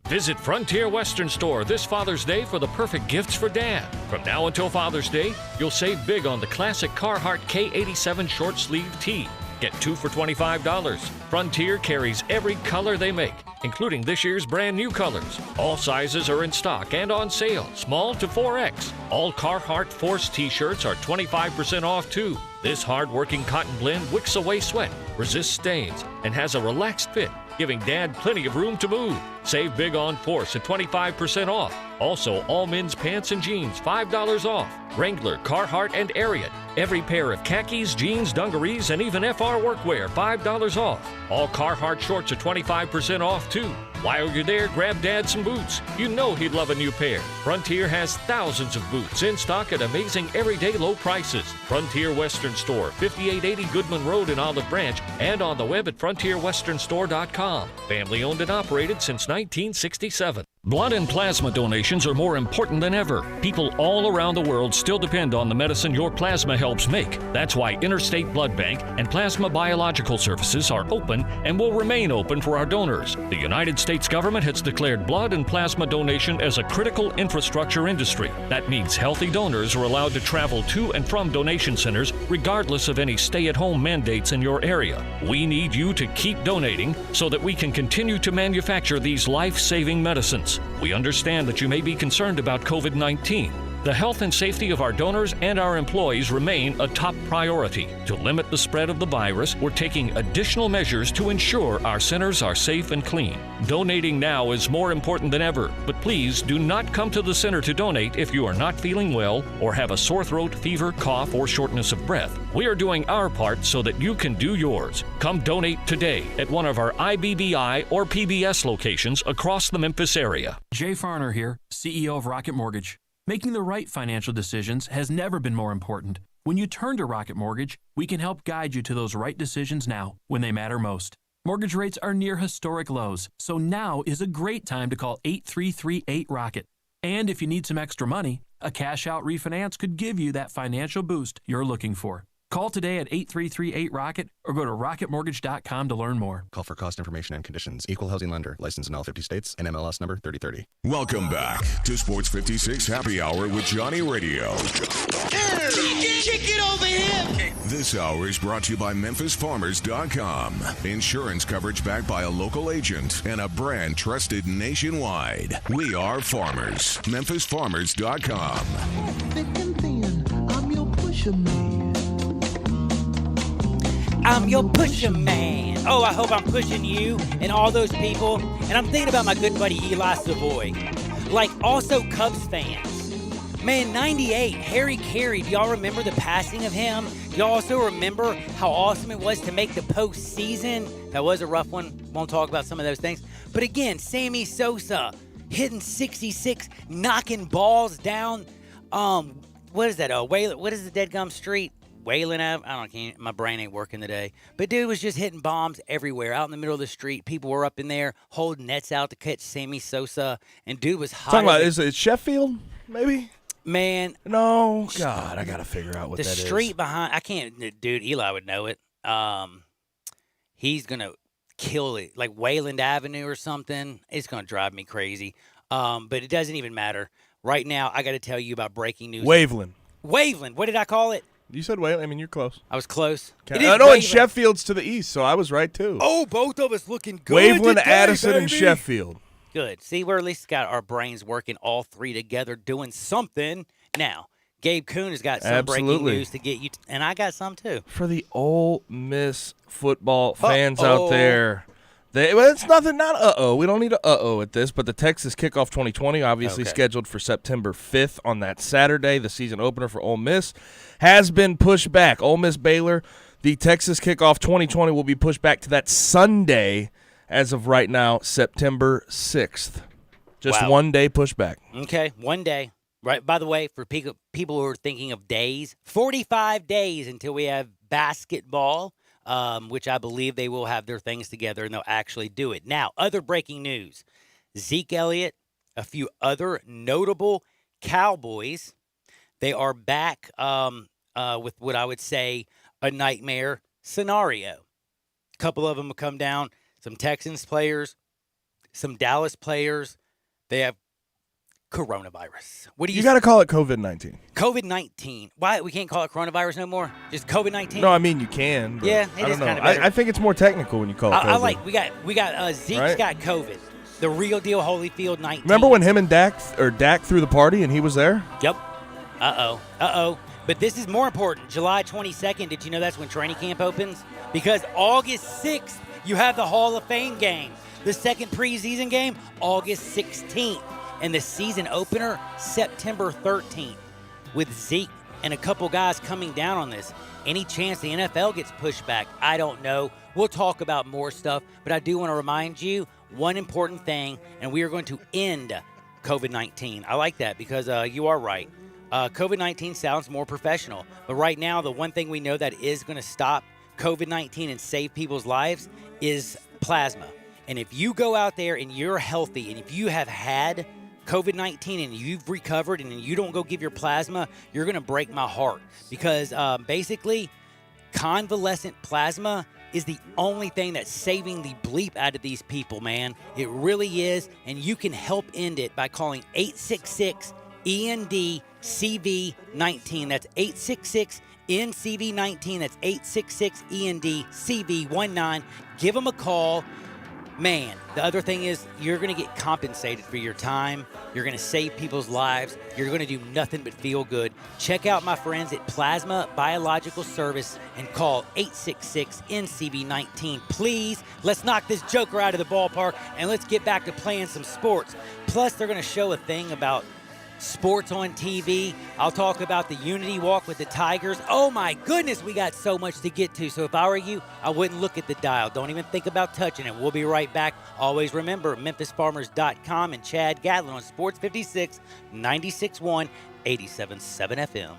Visit Frontier Western Store this Father's Day for the perfect gifts for Dad. From now until Father's Day, you'll save big on the classic Carhartt K87 short sleeve tee. Get 2 for $25. Frontier carries every color they make, including this year's brand new colors. All sizes are in stock and on sale, small to 4X. All Carhartt Force t-shirts are 25% off too. This hard-working cotton blend wicks away sweat, resists stains, and has a relaxed fit, giving Dad plenty of room to move. Save big on Force at 25% off. Also, all men's pants and jeans, $5 off. Wrangler, Carhartt, and Ariat. Every pair of khakis, jeans, dungarees, and even FR workwear, $5 off. All Carhartt shorts are 25% off, too. While you're there, grab Dad some boots. You know he'd love a new pair. Frontier has thousands of boots in stock at amazing everyday low prices. Frontier Western Store, 5880 Goodman Road in Olive Branch, and on the web at frontierwesternstore.com. Family owned and operated since 1967. Blood and plasma donations are more important than ever. People all around the world still depend on the medicine your plasma helps make. That's why Interstate Blood Bank and Plasma Biological Services are open and will remain open for our donors. The United States government has declared blood and plasma donation as a critical infrastructure industry. That means healthy donors are allowed to travel to and from donation centers regardless of any stay-at-home mandates in your area. We need you to keep donating so that we can continue to manufacture these life-saving medicines. We understand that you may be concerned about COVID-19. The health and safety of our donors and our employees remain a top priority. To limit the spread of the virus, we're taking additional measures to ensure our centers are safe and clean. Donating now is more important than ever, but please do not come to the center to donate if you are not feeling well or have a sore throat, fever, cough, or shortness of breath. We are doing our part so that you can do yours. Come donate today at one of our IBBI or PBS locations across the Memphis area. Jay Farner here, CEO of Rocket Mortgage. Making the right financial decisions has never been more important. When you turn to Rocket Mortgage, we can help guide you to those right decisions now, when they matter most. Mortgage rates are near historic lows, so now is a great time to call 8338-ROCKET. And if you need some extra money, a cash-out refinance could give you that financial boost you're looking for. Call today at 8338-ROCKET or go to rocketmortgage.com to learn more. Call for cost information and conditions. Equal housing lender. Licensed in all 50 states. And MLS number 3030. Welcome back to Sports 56 Happy Hour with Johnny Radio. Kick it over here. This hour is brought to you by MemphisFarmers.com. Insurance coverage backed by a local agent and a brand trusted nationwide. We are farmers. MemphisFarmers.com. Thick and thin, I'm your pusher man. I'm your pusher man. Oh, I hope I'm pushing you and all those people. And I'm thinking about my good buddy Eli Savoy. Like, also Cubs fans. Man, 98, Harry Carey. Do y'all remember the passing of him? Do y'all also remember how awesome it was to make the postseason? That was a rough one. Won't talk about some of those things. But again, Sammy Sosa hitting 66, knocking balls down. What is that? What is the dead gum street? Wayland Ave? I don't know. My brain ain't working today. But dude was just hitting bombs everywhere out in the middle of the street. People were up in there holding nets out to catch Sammy Sosa. And dude was hot. Talking about, is it Sheffield, maybe? Man. No. God, I got to figure out what that is. The street behind, I can't, dude, Eli would know it. He's going to kill it. Like Wayland Avenue or something. It's going to drive me crazy. But it doesn't even matter. Right now, I got to tell you about breaking news. Waveland. What did I call it? You said Wayland. I mean, you're close. I was close. And Sheffield's to the east, so I was right, too. Oh, both of us looking good Waveland, today, Addison, baby. and Sheffield. Good. See, we're at least got our brains working all three together doing something. Now, Gabe Kuhn has got some breaking news to get you, and I got some, too. For the Ole Miss football fans out there. It's nothing, not we don't need a at this, but the Texas Kickoff 2020, obviously scheduled for September 5th on that Saturday, the season opener for Ole Miss, has been pushed back. Ole Miss Baylor, the Texas Kickoff 2020 will be pushed back to that Sunday as of right now, September 6th. Just 1 day pushback. Okay, 1 day. Right. By the way, for people who are thinking of days, 45 days until we have basketball. Which I believe they will have their things together and they'll actually do it. Now, other breaking news. Zeke Elliott, a few other notable Cowboys, they are back with what I would say a nightmare scenario. A couple of them have come down, some Texans players, some Dallas players. They have coronavirus. What do you got to call it COVID-19. COVID-19. Why we can't call it coronavirus no more? Just COVID-19. No, I mean you can. But yeah, it I is don't know. kind of better. I think it's more technical when you call it COVID. I like we got Zeke's got COVID. The real deal Holyfield 19. Remember when him and Dak threw the party and he was there? Yep. But this is more important. July 22nd. Did you know that's when training camp opens? Because August 6th you have the Hall of Fame game. The second preseason game August 16th. And the season opener, September 13th, with Zeke and a couple guys coming down on this. Any chance the NFL gets pushed back? I don't know. We'll talk about more stuff, but I do want to remind you one important thing, and we are going to end COVID-19. I like that because you are right. COVID-19 sounds more professional, but right now the one thing we know that is going to stop COVID-19 and save people's lives is plasma. And if you go out there and you're healthy, and if you have had COVID-19 and you've recovered and you don't go give your plasma, you're going to break my heart because basically convalescent plasma is the only thing that's saving the bleep out of these people, man. It really is, and you can help end it by calling 866-END-CV-19. That's 866-NCV-19. That's 866-END-CV-19. Give them a call. Man, the other thing is you're going to get compensated for your time. You're going to save people's lives. You're going to do nothing but feel good. Check out my friends at Plasma Biological Service and call 866-NCV-19. Please, let's knock this joker out of the ballpark and let's get back to playing some sports. Plus, they're going to show a thing about sports on TV. I'll talk about the Unity Walk with the Tigers. Oh my goodness, we got so much to get to. So if I were you, I wouldn't look at the dial. Don't even think about touching it. We'll be right back. Always remember, MemphisFarmers.com and Chad Gatlin on Sports 56, 96.1, 87.7 FM.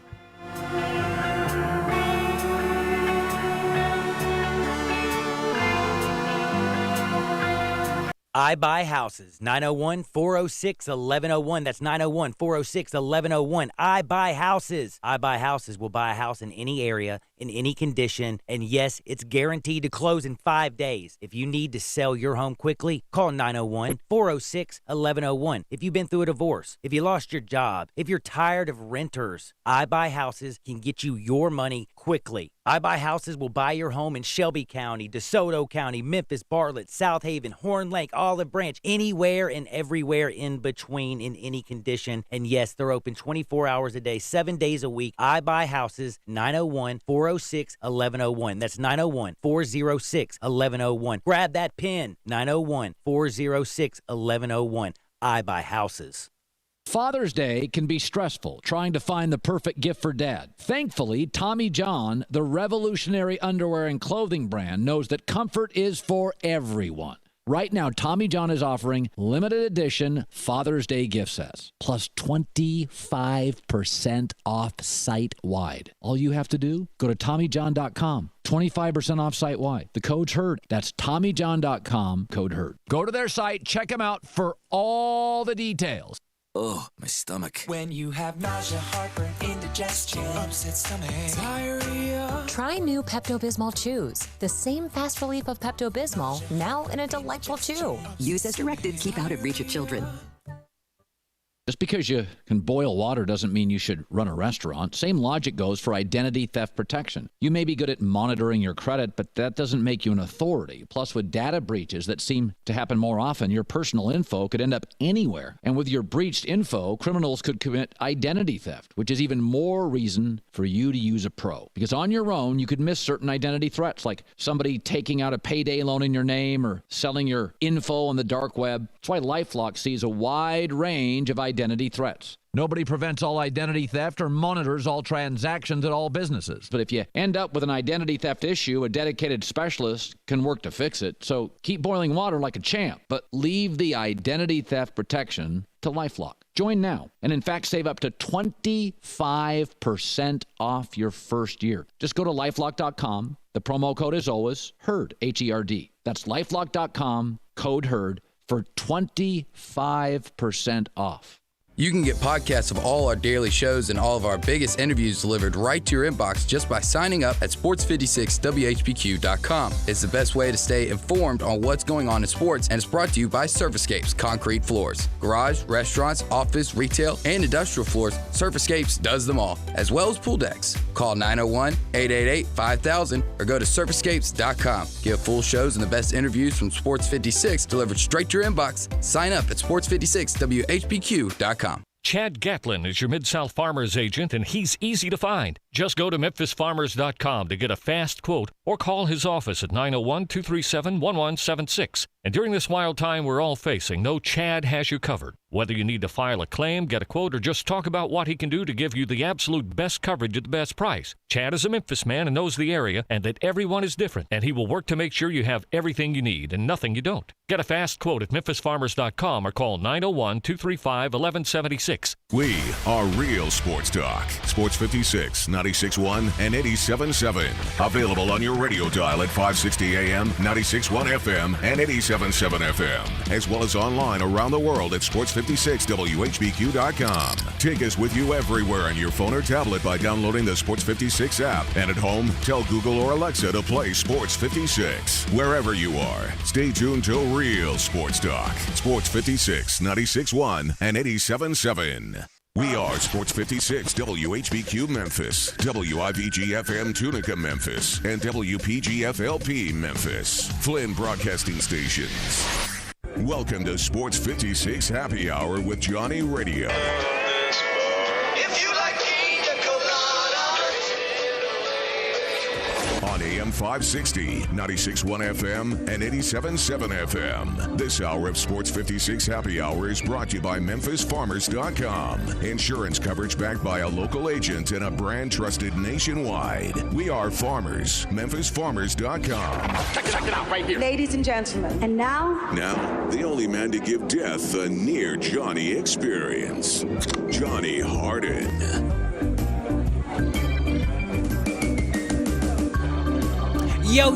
I Buy Houses, 901-406-1101. That's 901-406-1101. I Buy Houses. I Buy Houses will buy a house in any area, in any condition, and yes, it's guaranteed to close in 5 days. If you need to sell your home quickly, call 901-406-1101. If you've been through a divorce, if you lost your job, if you're tired of renters, I Buy Houses can get you your money quickly. I Buy Houses will buy your home in Shelby County, DeSoto County, Memphis, Bartlett, South Haven, Horn Lake, Olive Branch, anywhere and everywhere in between in any condition. And yes, they're open 24 hours a day, 7 days a week. I Buy Houses, 901-406-1101. That's 901-406-1101. Grab that pen, 901-406-1101. I Buy Houses. Father's Day can be stressful, trying to find the perfect gift for dad. Thankfully, Tommy John, the revolutionary underwear and clothing brand, knows that comfort is for everyone. Right now, Tommy John is offering limited edition Father's Day gift sets, plus 25% off site-wide. All you have to do, go to TommyJohn.com. 25% off site-wide. The code's HERD. That's TommyJohn.com, code HERD. Go to their site, check them out for all the details. Ugh, my stomach. When you have nausea, heartburn, indigestion, upset stomach, diarrhea. Try new Pepto-Bismol chews. The same fast relief of Pepto-Bismol, now in a delightful chew. Use as directed. Keep out of reach of children. Just because you can boil water doesn't mean you should run a restaurant. Same logic goes for identity theft protection. You may be good at monitoring your credit, but that doesn't make you an authority. Plus, with data breaches that seem to happen more often, your personal info could end up anywhere. And with your breached info, criminals could commit identity theft, which is even more reason for you to use a pro. Because on your own, you could miss certain identity threats, like somebody taking out a payday loan in your name or selling your info on the dark web. That's why LifeLock sees a wide range of identity threats. Nobody prevents all identity theft or monitors all transactions at all businesses. But if you end up with an identity theft issue, a dedicated specialist can work to fix it. So keep boiling water like a champ, but leave the identity theft protection to LifeLock. Join now, and in fact, save up to 25% off your first year. Just go to LifeLock.com. The promo code is always HERD, H-E-R-D. That's LifeLock.com, code HERD, for 25% off. You can get podcasts of all our daily shows and all of our biggest interviews delivered right to your inbox just by signing up at sports56whpq.com. It's the best way to stay informed on what's going on in sports, and it's brought to you by Surfacapes Concrete Floors. Garage, restaurants, office, retail, and industrial floors, Surfacapes does them all, as well as pool decks. Call 901-888-5000 or go to surfacapes.com. Get full shows and the best interviews from Sports 56 delivered straight to your inbox. Sign up at sports56whpq.com. Chad Gatlin is your Mid-South Farmers agent, and he's easy to find. Just go to memphisfarmers.com to get a fast quote or call his office at 901-237-1176. And during this wild time we're all facing, know Chad has you covered. Whether you need to file a claim, get a quote, or just talk about what he can do to give you the absolute best coverage at the best price. Chad is a Memphis man and knows the area and that everyone is different, and he will work to make sure you have everything you need and nothing you don't. Get a fast quote at memphisfarmers.com or call 901-235-1176. We are Real Sports Talk. Sports 56, 96.1, and 87.7. Available on your radio dial at 560 AM, 96.1 FM, and 87.7 FM. As well as online around the world at sports56whpq.com. Take us with you everywhere on your phone or tablet by downloading the Sports 56 app. And at home, tell Google or Alexa to play Sports 56. Wherever you are, stay tuned to Real Sports Talk. Sports 56, 96.1, and 87.7. We are Sports 56 WHBQ Memphis, WIVG-FM Tunica Memphis, and WPG-FLP Memphis, Flynn Broadcasting Stations. Welcome to Sports 56 Happy Hour with Johnny Radio. If you like pina On AM 560, 96.1 FM, and 87.7 FM. This hour of Sports 56 Happy Hour is brought to you by MemphisFarmers.com. Insurance coverage backed by a local agent and a brand trusted nationwide. We are farmers. MemphisFarmers.com. Check it out right here. Ladies and gentlemen. And now? Now, the only man to give death a near Johnny experience. Johnny Harden. Yo,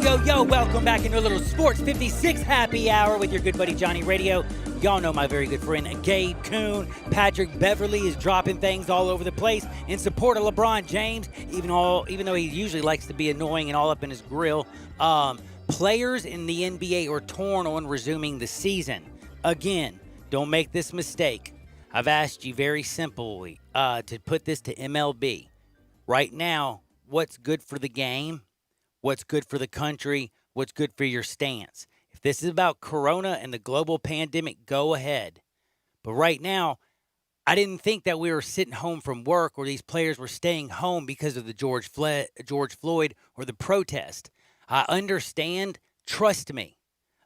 welcome back into a little Sports 56 Happy Hour with your good buddy Johnny Radio. Y'all know my very good friend Gabe Kuhn. Patrick Beverly is dropping things all over the place in support of LeBron James, even though he usually likes to be annoying and all up in his grill. Players in the NBA are torn on resuming the season. Again, don't make this mistake. I've asked you very simply to put this to MLB. Right now, what's good for the game? What's good for the country, what's good for your stance. If this is about Corona and the global pandemic, go ahead. But right now, I didn't think that we were sitting home from work or these players were staying home because of the George Floyd or the protest. I understand, trust me,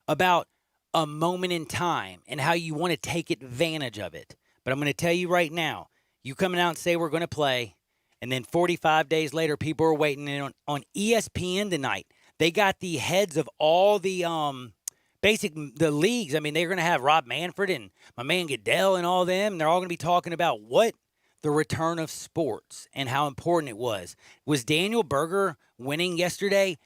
about a moment in time and how you want to take advantage of it. But I'm going to tell you right now, you coming out and say we're going to play, and then 45 days later, people are waiting in on ESPN tonight. They got the heads of all the the leagues. I mean, they're going to have Rob Manfred and my man Goodell and all them. And they're all going to be talking about what the return of sports and how important it was. Was Daniel Berger winning yesterday?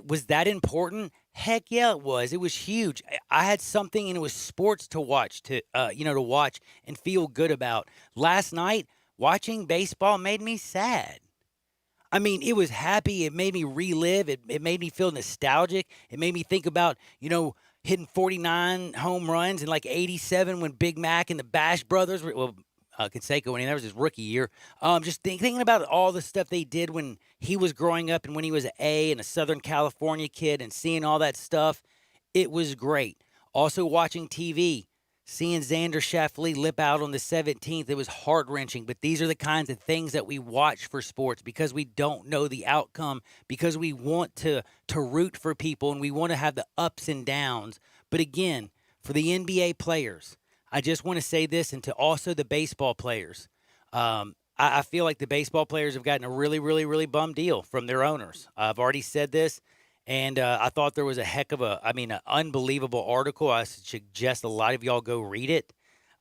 Was that important? Heck yeah, it was. It was huge. I had something, and it was sports to watch, to watch and feel good about. Last night, watching baseball made me sad. I mean, it was happy. It made me relive. It made me feel nostalgic. It made me think about, hitting 49 home runs in like 87 when Big Mac and the Bash Brothers were, Canseco, when that was his rookie year. Just thinking about all the stuff they did when he was growing up and when he was and a Southern California kid and seeing all that stuff, it was great. Also watching TV, seeing Xander Schauffele lip out on the 17th, it was heart-wrenching. But these are the kinds of things that we watch for sports because we don't know the outcome, because we want to root for people and we want to have the ups and downs. But again, for the NBA players, I just want to say this, and to also the baseball players. I feel like the baseball players have gotten a really, really, really bum deal from their owners. I've already said this, and I thought there was an unbelievable article. I suggest a lot of y'all go read it.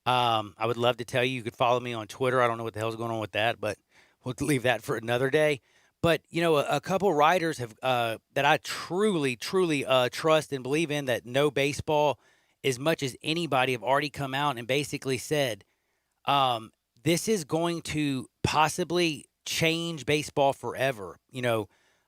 I would love to tell you. You could follow me on Twitter. I don't know what the hell's going on with that, but we'll leave that for another day. But, a couple writers have that I truly, truly trust and believe in that know baseball as much as anybody have already come out and basically said, this is going to possibly change baseball forever.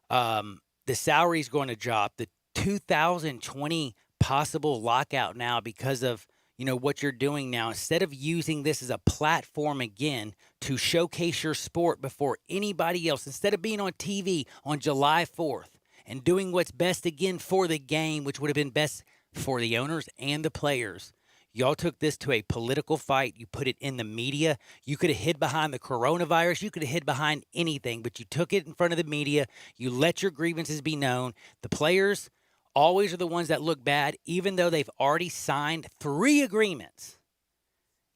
The salary is going to drop. The 2020 possible lockout now because of, what you're doing now. Instead of using this as a platform again to showcase your sport before anybody else, instead of being on TV on July 4th and doing what's best again for the game, which would have been best for the owners and the players. Y'all took this to a political fight. You put it in the media. You could have hid behind the coronavirus. You could have hid behind anything, but you took it in front of the media. You let your grievances be known. The players always are the ones that look bad, even though they've already signed 3 agreements.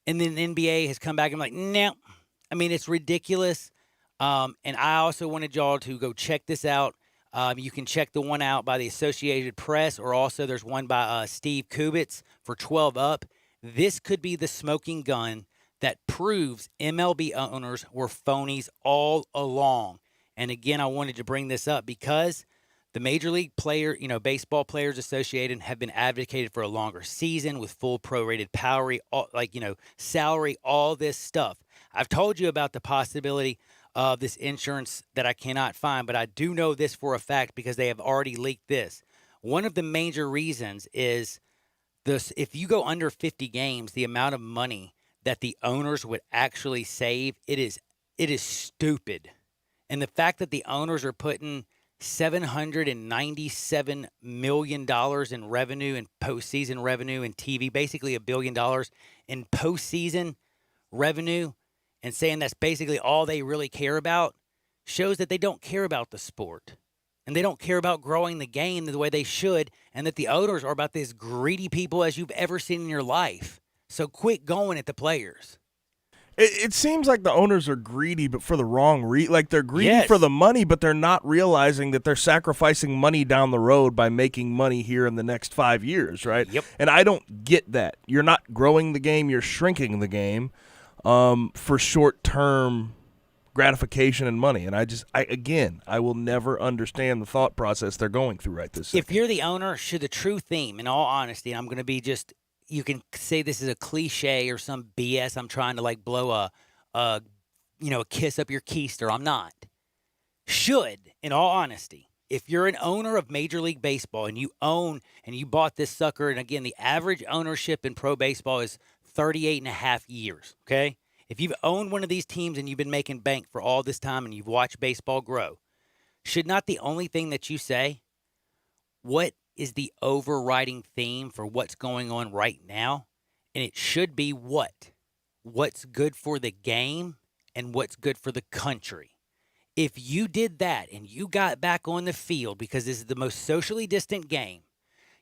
And then the NBA has come back and like, no. I mean, it's ridiculous. And I also wanted y'all to go check this out. You can check the one out by the Associated Press, or also there's one by Steve Kubitz for 12 Up. This could be the smoking gun that proves MLB owners were phonies all along. And again, I wanted to bring this up because the Major League Baseball Players Association have been advocated for a longer season with full prorated salary, all this stuff. I've told you about the possibility of this insurance that I cannot find, but I do know this for a fact because they have already leaked this. One of the major reasons is this: if you go under 50 games, the amount of money that the owners would actually save, it is stupid. And the fact that the owners are putting $797 million in revenue and postseason revenue and TV, basically $1 billion in postseason revenue, and saying that's basically all they really care about, shows that they don't care about the sport. And they don't care about growing the game the way they should, and that the owners are about as greedy people as you've ever seen in your life. So quit going at the players. It seems like the owners are greedy, but for the wrong reason. Like they're greedy for the money, but they're not realizing that they're sacrificing money down the road by making money here in the next 5 years, right? Yep. And I don't get that. You're not growing the game, you're shrinking the game. For short-term gratification and money. And I will never understand the thought process they're going through right this second. If you're the owner, should the true theme, in all honesty, and I'm going to be you can say this is a cliche or some BS, I'm trying to blow a kiss up your keister. I'm not. Should, in all honesty, if you're an owner of Major League Baseball and you own and you bought this sucker, and again, the average ownership in pro baseball is 38 and a half years, okay? If you've owned one of these teams and you've been making bank for all this time and you've watched baseball grow, should not the only thing that you say, what is the overriding theme for what's going on right now? And it should be what's good for the game and what's good for the country. If you did that and you got back on the field, because this is the most socially distant game,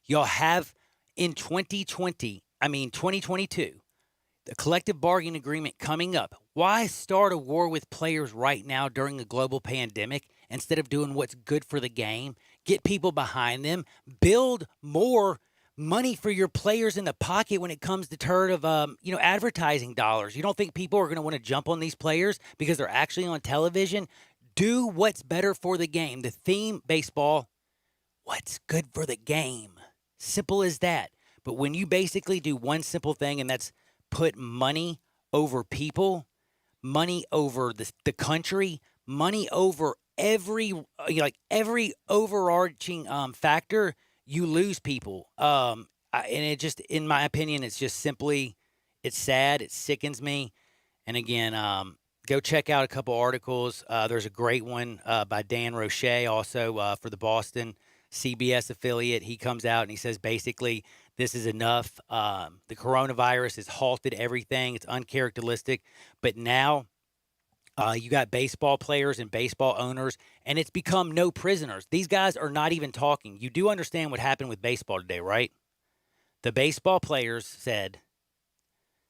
you'll have in 2022, The collective bargaining agreement coming up. Why start a war with players right now during a global pandemic instead of doing what's good for the game? Get people behind them. Build more money for your players in the pocket when it comes to advertising dollars. You don't think people are going to want to jump on these players because they're actually on television? Do what's better for the game. The theme, baseball, what's good for the game. Simple as that. But when you basically do one simple thing, and that's put money over people, money over the country, money over every overarching factor, you lose people. And it just, in my opinion, it's just simply, it's sad. It sickens me. And again, go check out a couple articles. There's a great one by Dan Roche, also for the Boston CBS affiliate. He comes out and he says basically this is enough. The coronavirus has halted everything. It's uncharacteristic. But now you got baseball players and baseball owners, and it's become no prisoners. These guys are not even talking. You do understand what happened with baseball today, right? The baseball players said,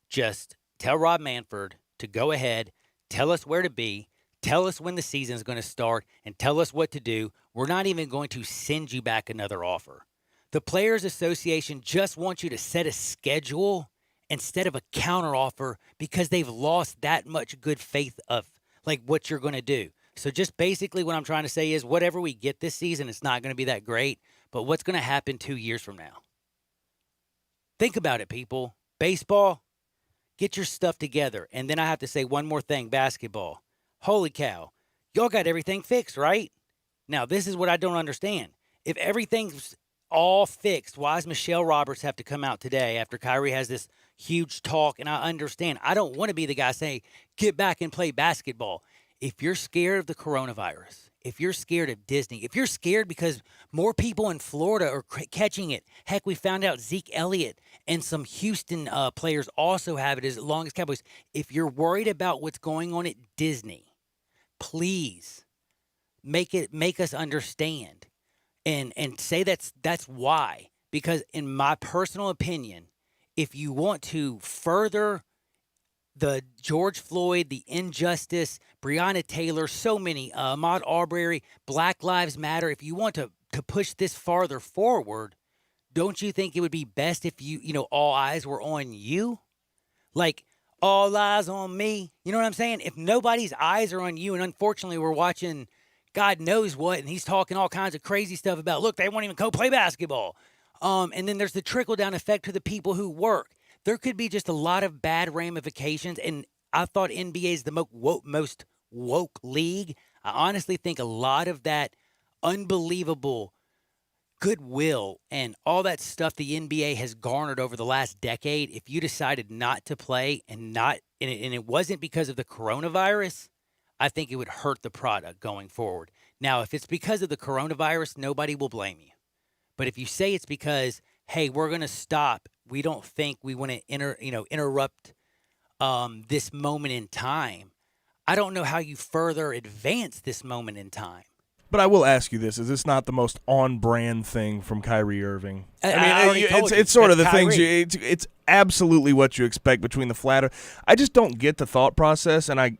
just tell Rob Manfred to go ahead, tell us where to be, tell us when the season is going to start, and tell us what to do. We're not even going to send you back another offer. The Players Association just wants you to set a schedule instead of a counteroffer because they've lost that much good faith of what you're going to do. So just basically what I'm trying to say is whatever we get this season, it's not going to be that great. But what's going to happen 2 years from now? Think about it, people. Baseball, get your stuff together. And then I have to say one more thing, basketball. Holy cow. Y'all got everything fixed, right? Now, this is what I don't understand. If everything's all fixed, why does Michelle Roberts have to come out today after Kyrie has this huge talk? And I understand. I don't want to be the guy saying, get back and play basketball. If you're scared of the coronavirus, if you're scared of Disney, if you're scared because more people in Florida are catching it, heck, we found out Zeke Elliott and some Houston players also have it as long as Cowboys. If you're worried about what's going on at Disney, please make us understand and say that's why. Because in my personal opinion, if you want to further the George Floyd, the injustice, Breonna Taylor, so many, Ahmaud Arbery, Black Lives Matter, if you want to push this farther forward, don't you think it would be best if all eyes were on you? Like, all eyes on me. You know what I'm saying? If nobody's eyes are on you, and unfortunately we're watching God knows what, and he's talking all kinds of crazy stuff about, look, they won't even go play basketball. And then there's the trickle-down effect to the people who work. There could be just a lot of bad ramifications, and I thought NBA is the most woke league. I honestly think a lot of that unbelievable goodwill and all that stuff the NBA has garnered over the last decade, if you decided not to play and it wasn't because of the coronavirus, I think it would hurt the product going forward. Now, if it's because of the coronavirus, nobody will blame you. But if you say it's because, hey, we're going to stop, we don't think we want to interrupt this moment in time, I don't know how you further advance this moment in time. But I will ask you this: is this not the most on-brand thing from Kyrie Irving? I mean, it's sort of the Kyrie. things. It's absolutely what you expect between the flat. I just don't get the thought process, and I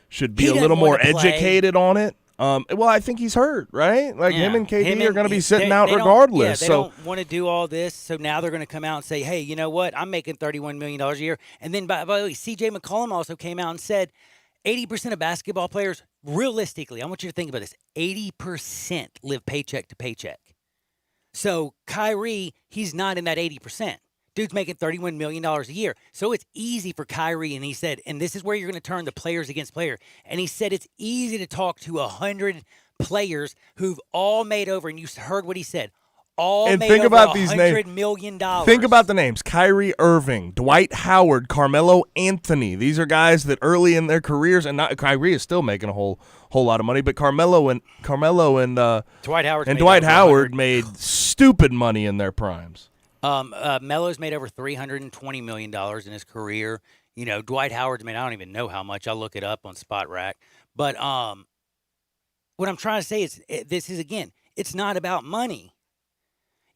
should be a little more educated on it. Well, I think he's hurt, right? Him and KD are going to be sitting out regardless. They don't want to do all this, so now they're going to come out and say, hey, you know what? I'm making $31 million a year. And then, by the way, C.J. McCollum also came out and said 80% of basketball players, realistically, I want you to think about this, 80% live paycheck to paycheck. So Kyrie, he's not in that 80%. Dude's making $31 million a year. So it's easy for Kyrie, and he said, and this is where you're going to turn the players against player. And he said it's easy to talk to 100 players who've all made over, and you heard what he said, and think about these names. $100 million. Think about the names: Kyrie Irving, Dwight Howard, Carmelo Anthony. These are guys that early in their careers, and Kyrie is still making a whole lot of money, but Carmelo and Dwight Howard made stupid money in their primes. Melo's made over $320 million in his career. Dwight Howard's made, I don't even know how much. I'll look it up on Spot Rack. But what I'm trying to say is, this is, again, it's not about money.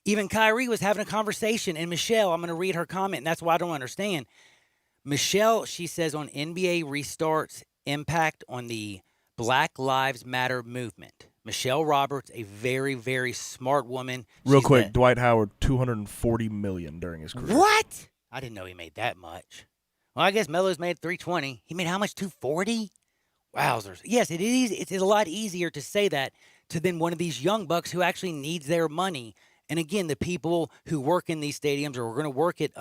Even Kyrie was having a conversation, and Michelle, I'm going to read her comment, and that's why I don't understand. Michelle, she says on NBA restarts impact on the Black Lives Matter movement. Michelle Roberts, a very, very smart woman. Real quick, Dwight Howard, $240 million during his career. What? I didn't know he made that much. Well, I guess Melo's made $320. He made how much? $240? Wowzers. Yes, it is. It's a lot easier to say that to than one of these young bucks who actually needs their money. And again, the people who work in these stadiums or are going to work at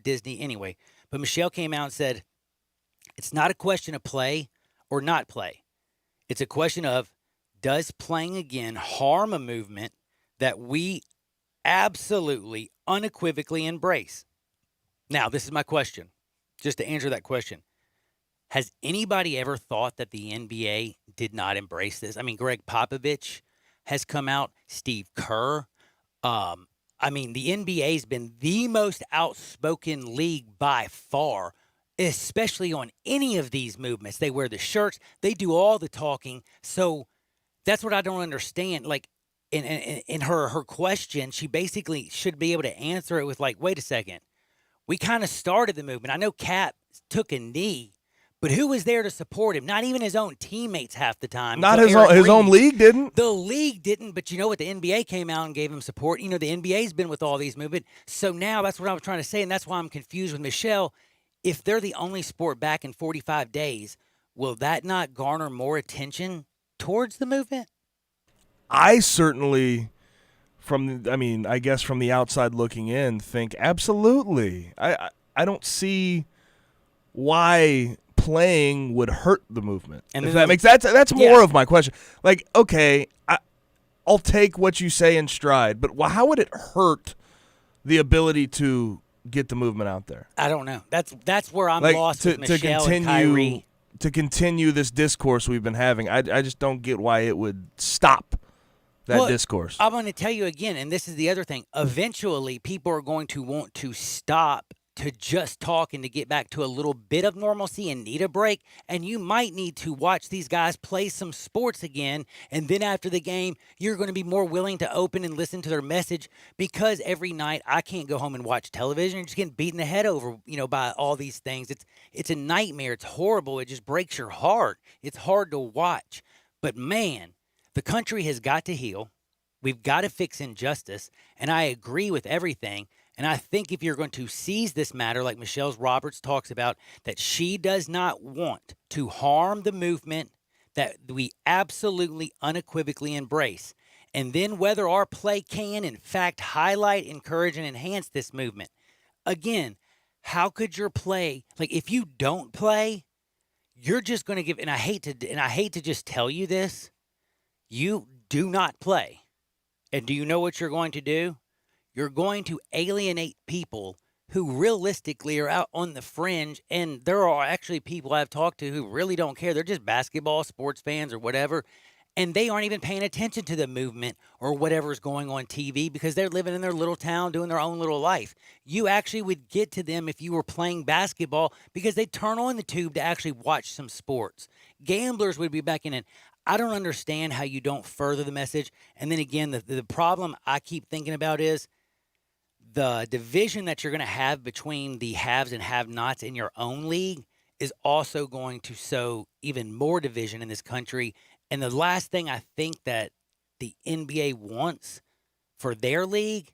Disney anyway. But Michelle came out and said, it's not a question of play or not play. It's a question of, does playing again harm a movement that we absolutely, unequivocally embrace? Now, this is my question, just to answer that question. Has anybody ever thought that the NBA did not embrace this? I mean, Greg Popovich has come out, Steve Kerr. The NBA has been the most outspoken league by far, especially on any of these movements. They wear the shirts. They do all the talking. So that's what I don't understand. Like, in her question, she basically should be able to answer it with, like, wait a second. We kind of started the movement. I know Cap took a knee, but who was there to support him? Not even his own teammates half the time. Not his own league didn't. The league didn't, but you know what? The NBA came out and gave him support. You know, the NBA's been with all these movements. So now that's what I was trying to say, and that's why I'm confused with Michelle. If they're the only sport back in 45 days, will that not garner more attention towards the movement? I certainly, from the outside looking in, think absolutely. I don't see why playing would hurt the movement. And if that makes that's more of my question. Like, okay, I'll take what you say in stride, but how would it hurt the ability to get the movement out there? I don't know. That's where I'm lost with Michelle and Kyrie. To continue this discourse we've been having, I just don't get why it would stop that discourse. I'm going to tell you again, and this is the other thing. Eventually, people are going to want to stop to just talk and to get back to a little bit of normalcy and need a break. And you might need to watch these guys play some sports again. And then after the game, you're going to be more willing to open and listen to their message, because every night I can't go home and watch television. You're just getting beaten the head over, by all these things. It's a nightmare. It's horrible. It just breaks your heart. It's hard to watch. But man, the country has got to heal. We've got to fix injustice. And I agree with everything. And I think if you're going to seize this matter, like Michelle Roberts talks about, that she does not want to harm the movement that we absolutely unequivocally embrace. And then whether our play can, in fact, highlight, encourage, and enhance this movement. Again, how could your play, like if you don't play, you're just going to give, and I hate to just tell you this, you do not play. And do you know what you're going to do? You're going to alienate people who realistically are out on the fringe, and there are actually people I've talked to who really don't care. They're just basketball, sports fans, or whatever, and they aren't even paying attention to the movement or whatever's going on TV because they're living in their little town doing their own little life. You actually would get to them if you were playing basketball because they turn on the tube to actually watch some sports. Gamblers would be back in it. I don't understand how you don't further the message. And then again, the problem I keep thinking about is the division that you're going to have between the haves and have-nots in your own league is also going to sow even more division in this country. And the last thing I think that the NBA wants for their league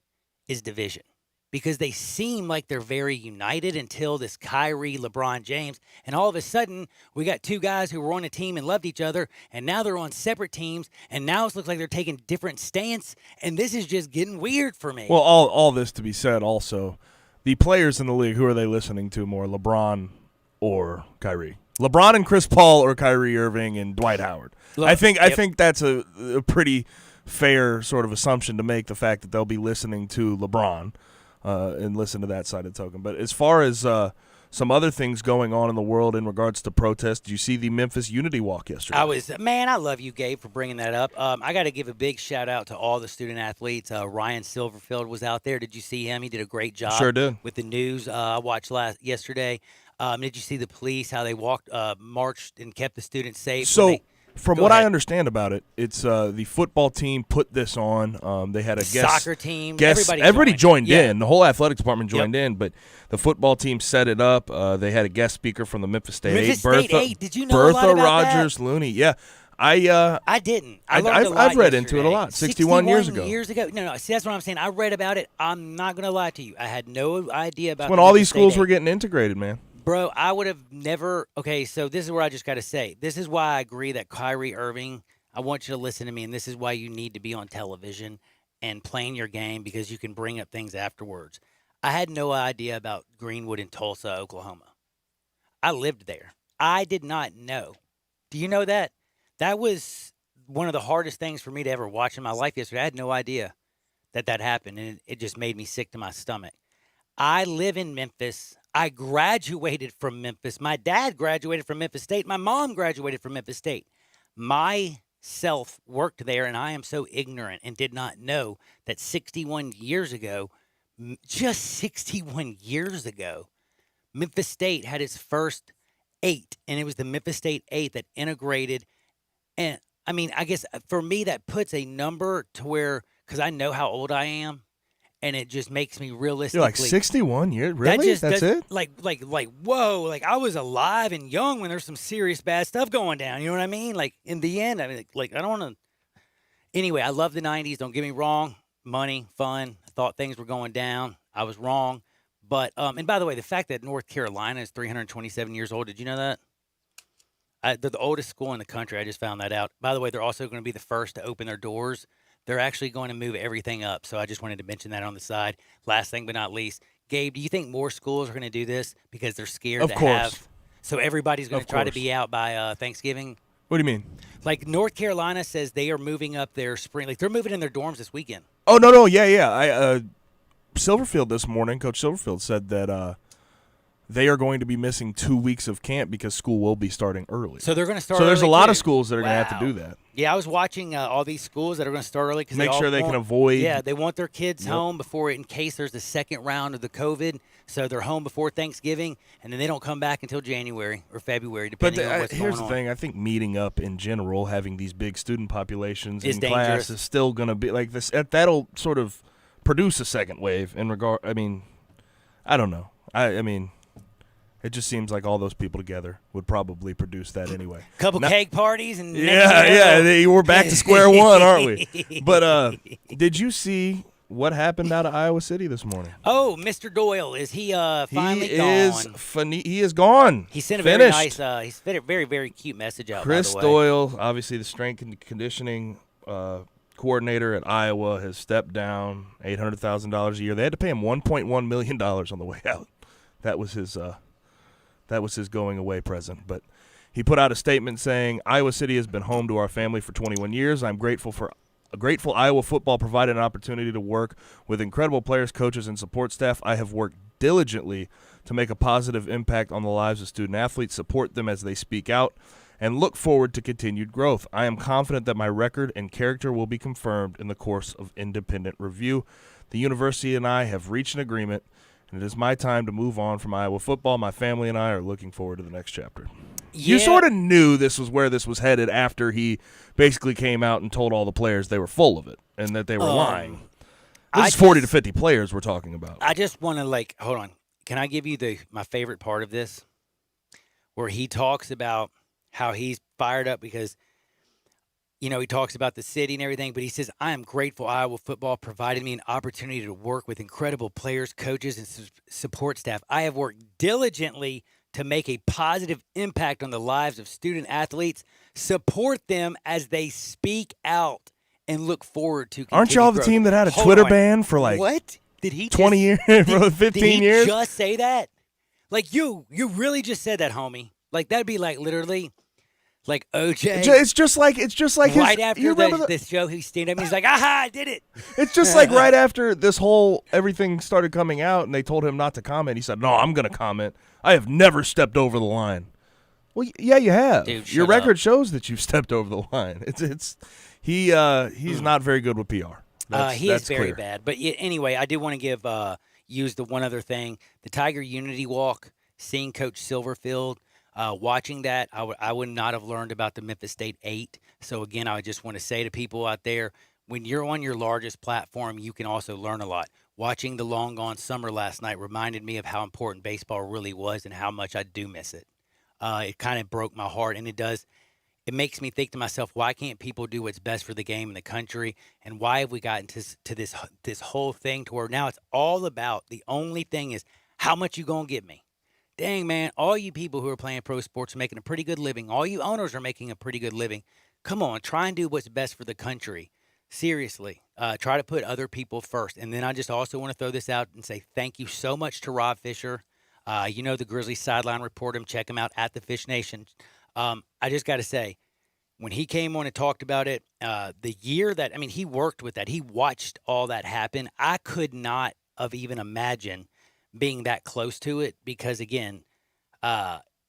is division, because they seem like they're very united until this Kyrie, LeBron James, and all of a sudden we got two guys who were on a team and loved each other, and now they're on separate teams, and now it looks like they're taking different stance, and this is just getting weird for me. Well, all this to be said also, the players in the league, who are they listening to more, LeBron or Kyrie? LeBron and Chris Paul or Kyrie Irving and Dwight Howard? I think that's a pretty fair sort of assumption to make, the fact that they'll be listening to LeBron. And listen to that side of the token. But as far as some other things going on in the world in regards to protests, did you see the Memphis Unity Walk yesterday? I love you, Gabe, for bringing that up. I got to give a big shout out to all the student athletes. Ryan Silverfield was out there. Did you see him? He did a great job. Sure did. With the news. I watched yesterday. Did you see the police, how they marched and kept the students safe? So From what I understand about it, it's the football team put this on. They had a guest soccer team. Everybody joined in. The whole athletic department joined in, but the football team set it up. They had a guest speaker from the Memphis State 8. Bertha, did you know a lot about Rogers that? Looney. Yeah. I didn't. I've read into it a lot. 61 years ago. No. See, that's what I'm saying. I read about it. I'm not going to lie to you. I had no idea about it. When all these schools were getting integrated, man. Bro, I would have never – okay, so this is where I just got to say. This is why I agree that Kyrie Irving – I want you to listen to me, and this is why you need to be on television and playing your game because you can bring up things afterwards. I had no idea about Greenwood in Tulsa, Oklahoma. I lived there. I did not know. Do you know that? That was one of the hardest things for me to ever watch in my life yesterday. I had no idea that happened, and it just made me sick to my stomach. I live in Memphis. I graduated from Memphis. My dad graduated from Memphis State. My mom graduated from Memphis State. Myself worked there, and I am so ignorant and did not know that 61 years ago, just 61 years ago, Memphis State had its first 8, and it was the Memphis State 8 that integrated. And, I mean, I guess for me that puts a number to where, because I know how old I am, and it just makes me realistically. You're like 61 years? Really? That's it? Like, whoa. Like, I was alive and young when there's some serious bad stuff going down. You know what I mean? Like, in the end, I mean, like I don't want to. Anyway, I love the 90s. Don't get me wrong. Money, fun. I thought things were going down. I was wrong. But, and by the way, the fact that North Carolina is 327 years old, did you know that? They're the oldest school in the country. I just found that out. By the way, they're also going to be the first to open their doors. They're actually going to move everything up. So I just wanted to mention that on the side. Last thing but not least, Gabe, do you think more schools are going to do this because they're scared of course. Have? So everybody's going to try to be out by Thanksgiving? What do you mean? Like North Carolina says they are moving up their spring. Like they're moving in their dorms this weekend. Oh, no. Yeah. Silverfield this morning, Coach Silverfield said that they are going to be missing 2 weeks of camp because school will be starting early. So they're going to start So there's early a lot too. of schools that are going to have to do that. Yeah, I was watching all these schools that are going to start early because make sure they can avoid. Yeah, they want their kids home before, in case there's a second round of the COVID. So they're home before Thanksgiving, and then they don't come back until January or February, depending on what's going on. Here's the thing: I think meeting up in general, having these big student populations is in dangerous. class, is still going to be like this. That'll sort of produce a second wave. In regard, I mean, I don't know. I mean. It just seems like all those people together would probably produce that anyway. Couple cake parties and we're back to square one, aren't we? But did you see what happened out of Iowa City this morning? Oh, Mr. Doyle, is he finally gone? He is gone. He sent a very nice, he's sent a very, very cute message out. Chris by the way. Doyle, obviously the strength and conditioning coordinator at Iowa, has stepped down $800,000 a year. They had to pay him $1.1 million on the way out. That was his going away present. But he put out a statement saying, Iowa City has been home to our family for 21 years. I'm grateful Iowa football provided an opportunity to work with incredible players, coaches, and support staff. I have worked diligently to make a positive impact on the lives of student athletes, support them as they speak out, and look forward to continued growth. I am confident that my record and character will be confirmed in the course of independent review. The university and I have reached an agreement, and it is my time to move on from Iowa football. My family and I are looking forward to the next chapter. Yeah. You sort of knew this was where this was headed after he basically came out and told all the players they were full of it and that they were lying. This is 40 to 50 players we're talking about. I just want to, hold on. Can I give you my favorite part of this? Where he talks about how he's fired up because, he talks about the city and everything, but he says, I am grateful Iowa football provided me an opportunity to work with incredible players, coaches, and support staff. I have worked diligently to make a positive impact on the lives of student athletes, support them as they speak out, and look forward to continued Aren't y'all the growth. team that had a Hold Twitter on. ban for what? Did he 20 years, 15 years? Did he just say that? You really just said that, homie. That'd be literally like OJ. It's just like right after this show, he's standing up and he's like, aha, I did it. It's just like right after this whole everything started coming out and they told him not to comment. He said, no, I'm going to comment. I have never stepped over the line. Well, yeah, you have. Dude, your record shows that you've stepped over the line. He's not very good with PR. He is very clear. bad. But anyway, I do want to use the one other thing. The Tiger Unity Walk, seeing Coach Silverfield Watching that, I would not have learned about the Memphis State 8. So, again, I just want to say to people out there, when you're on your largest platform, you can also learn a lot. Watching the Long Gone Summer last night reminded me of how important baseball really was and how much I do miss it. It kind of broke my heart, and it makes me think to myself, why can't people do what's best for the game in the country? And why have we gotten to this whole thing to where now it's all about, the only thing is, how much you gonna give me? Dang, man, all you people who are playing pro sports are making a pretty good living. All you owners are making a pretty good living. Come on, try and do what's best for the country. Seriously, try to put other people first. And then I just also want to throw this out and say thank you so much to Rob Fisher. The Grizzlies sideline report him. Check him out at the Fish Nation. I just got to say, when he came on and talked about it, the year that, he worked with that. He watched all that happen. I could not have even imagined being that close to it because, again,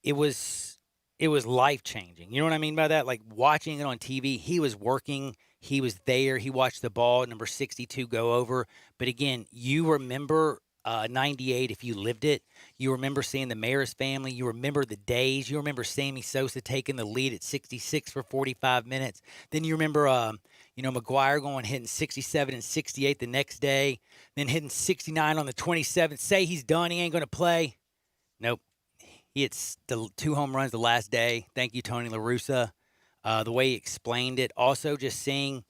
it was life-changing. You know what I mean by that? Like, watching it on TV, he was working. He was there. He watched the ball, number 62, go over. But, again, you remember 98 if you lived it. You remember seeing the Maris family. You remember the days. You remember Sammy Sosa taking the lead at 66 for 45 minutes. Then you remember, McGuire going hitting 67 and 68 the next day. Then hitting 69 on the 27th. Say he's done. He ain't going to play. Nope. He hit the 2 home runs the last day. Thank you, Tony La Russa. The way he explained it. Also, just seeing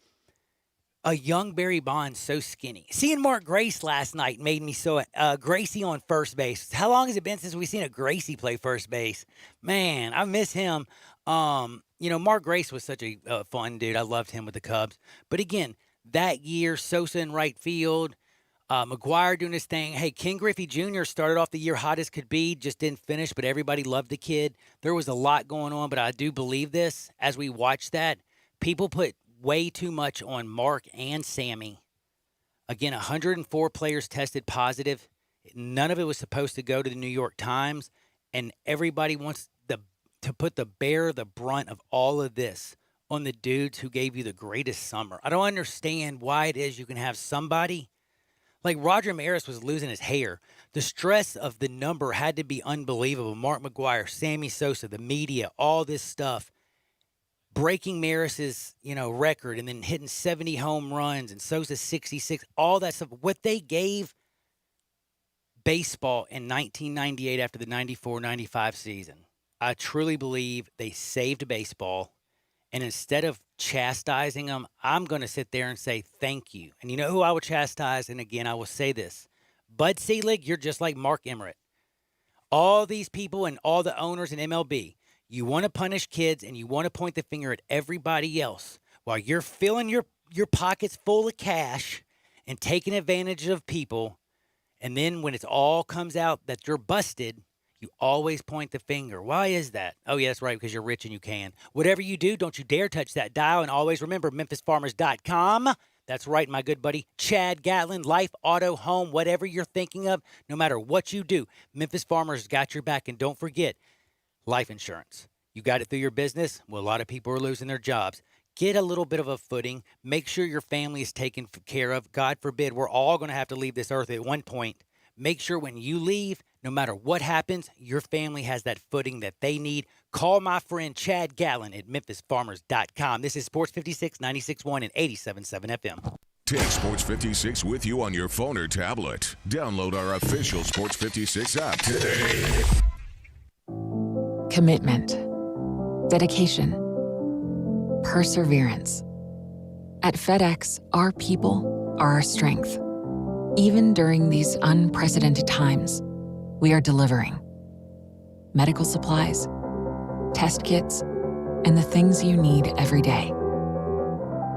a young Barry Bonds so skinny. Seeing Mark Grace last night made me so Gracie on first base. How long has it been since we've seen a Gracie play first base? Man, I miss him. Mark Grace was such a fun dude. I loved him with the Cubs. But again, that year, Sosa in right field, McGuire doing his thing. Hey, Ken Griffey Jr. started off the year hot as could be, just didn't finish, but everybody loved the kid. There was a lot going on, but I do believe this. As we watch that, people put way too much on Mark and Sammy. Again, 104 players tested positive. None of it was supposed to go to the New York Times, and everybody wants to put the brunt of all of this on the dudes who gave you the greatest summer. I don't understand why it is you can have somebody like Roger Maris was losing his hair. The stress of the number had to be unbelievable. Mark McGuire, Sammy Sosa, the media, all this stuff. Breaking Maris's, record and then hitting 70 home runs and Sosa 66, all that stuff. What they gave baseball in 1998 after the 94-95 season, I truly believe they saved baseball. And instead of chastising them, I'm going to sit there and say thank you. And you know who I would chastise? And again, I will say this. Bud Selig, you're just like Mark Emmert. All these people and all the owners in MLB, you want to punish kids and you want to point the finger at everybody else while you're filling your pockets full of cash and taking advantage of people. And then when it all comes out that you're busted, you always point the finger. Why is that? Oh, yeah, that's right, because you're rich and you can. Whatever you do, don't you dare touch that dial. And always remember, MemphisFarmers.com. That's right, my good buddy, Chad Gatlin, life, auto, home, whatever you're thinking of, no matter what you do, Memphis Farmers got your back. And don't forget, life insurance. You got it through your business? Well, a lot of people are losing their jobs. Get a little bit of a footing. Make sure your family is taken care of. God forbid, we're all going to have to leave this earth at one point. Make sure when you leave, no matter what happens, your family has that footing that they need. Call my friend Chad Gatlin at MemphisFarmers.com. This is Sports 56, 96.1 and 87.7 FM. Take Sports 56 with you on your phone or tablet. Download our official Sports 56 app today. Commitment, dedication, perseverance. At FedEx, our people are our strength. Even during these unprecedented times, we are delivering medical supplies, test kits, and the things you need every day.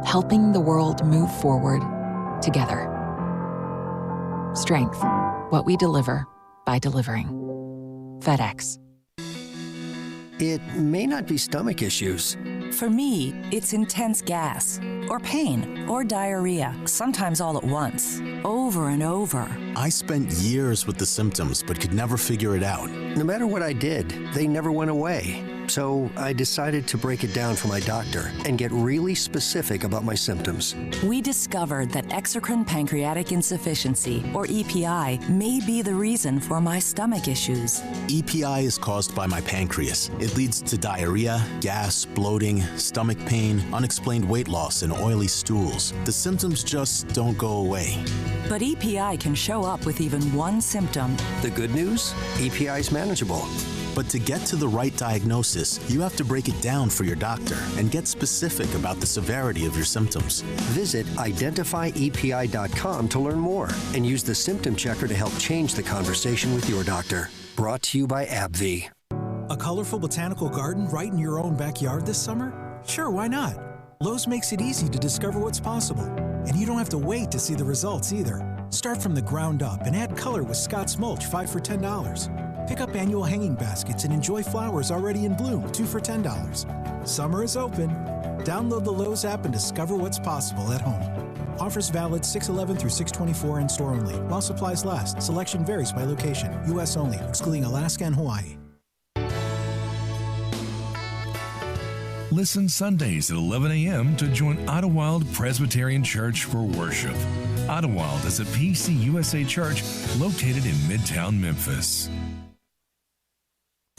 Helping the world move forward together. Strength, what we deliver by delivering. FedEx. It may not be stomach issues. For me, it's intense gas, or pain, or diarrhea, sometimes all at once, over and over. I spent years with the symptoms, but could never figure it out. No matter what I did, they never went away. So I decided to break it down for my doctor and get really specific about my symptoms. We discovered that exocrine pancreatic insufficiency, or EPI, may be the reason for my stomach issues. EPI is caused by my pancreas. It leads to diarrhea, gas, bloating, stomach pain, unexplained weight loss, and oily stools. The symptoms just don't go away. But EPI can show up with even one symptom. The good news? EPI is manageable. But to get to the right diagnosis, you have to break it down for your doctor and get specific about the severity of your symptoms. Visit identifyepi.com to learn more and use the symptom checker to help change the conversation with your doctor. Brought to you by AbbVie. A colorful botanical garden right in your own backyard this summer? Sure, why not? Lowe's makes it easy to discover what's possible. And you don't have to wait to see the results either. Start from the ground up and add color with Scott's Mulch, 5 for $10. Pick up annual hanging baskets and enjoy flowers already in bloom, 2 for $10. Summer is open. Download the Lowe's app and discover what's possible at home. Offers valid 6/11 through 6/24 in store only. While supplies last. Selection varies by location. U.S. only, excluding Alaska and Hawaii. Listen Sundays at 11 a.m. to join Idlewild Presbyterian Church for worship. Idlewild is a PCUSA church located in Midtown Memphis.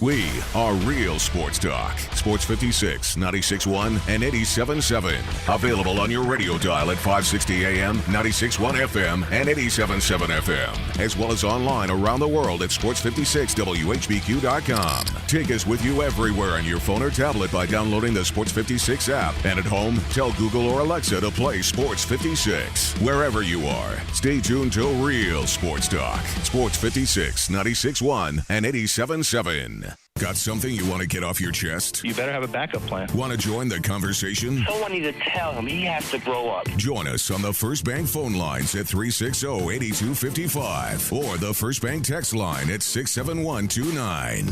We are Real Sports Talk. Sports 56, 96.1, and 87.7. Available on your radio dial at 560 AM, 96.1 FM, and 87.7 FM. As well as online around the world at sports56whbq.com. Take us with you everywhere on your phone or tablet by downloading the Sports 56 app. And at home, tell Google or Alexa to play Sports 56. Wherever you are, stay tuned to Real Sports Talk. Sports 56, 96.1, and 87.7. Got something you want to get off your chest? You better have a backup plan. Want to join the conversation? Someone needs to tell him he has to grow up. Join us on the First Bank phone lines at 360-8255 or the First Bank text line at 67129.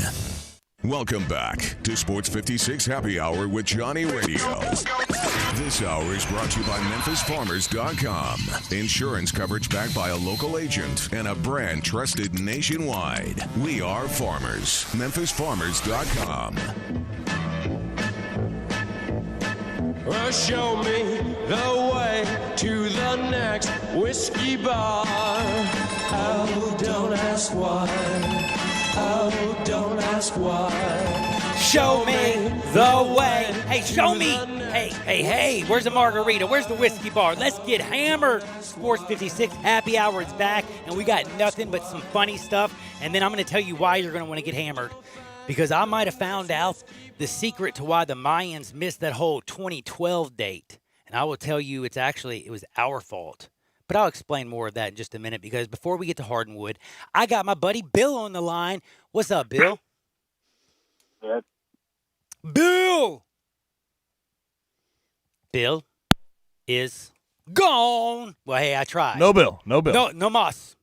Welcome back to Sports 56 Happy Hour with Johnny Radio. This hour is brought to you by MemphisFarmers.com. Insurance coverage backed by a local agent and a brand trusted nationwide. We are farmers. MemphisFarmers.com. Well, show me the way to the next whiskey bar. Oh, don't ask why. Oh, don't ask why. Show me the way. Hey, show me. Hey, where's the margarita? Where's the whiskey bar? Let's get hammered. Sports 56 Happy Hour is back, and we got nothing but some funny stuff. And then I'm going to tell you why you're going to want to get hammered. Because I might have found out the secret to why the Mayans missed that whole 2012 date. And I will tell you it was our fault. But I'll explain more of that in just a minute, because before we get to Hardwood, I got my buddy Bill on the line. What's up, Bill? Yeah. Bill! Bill is gone. Well, hey, I tried. No Bill. No mas,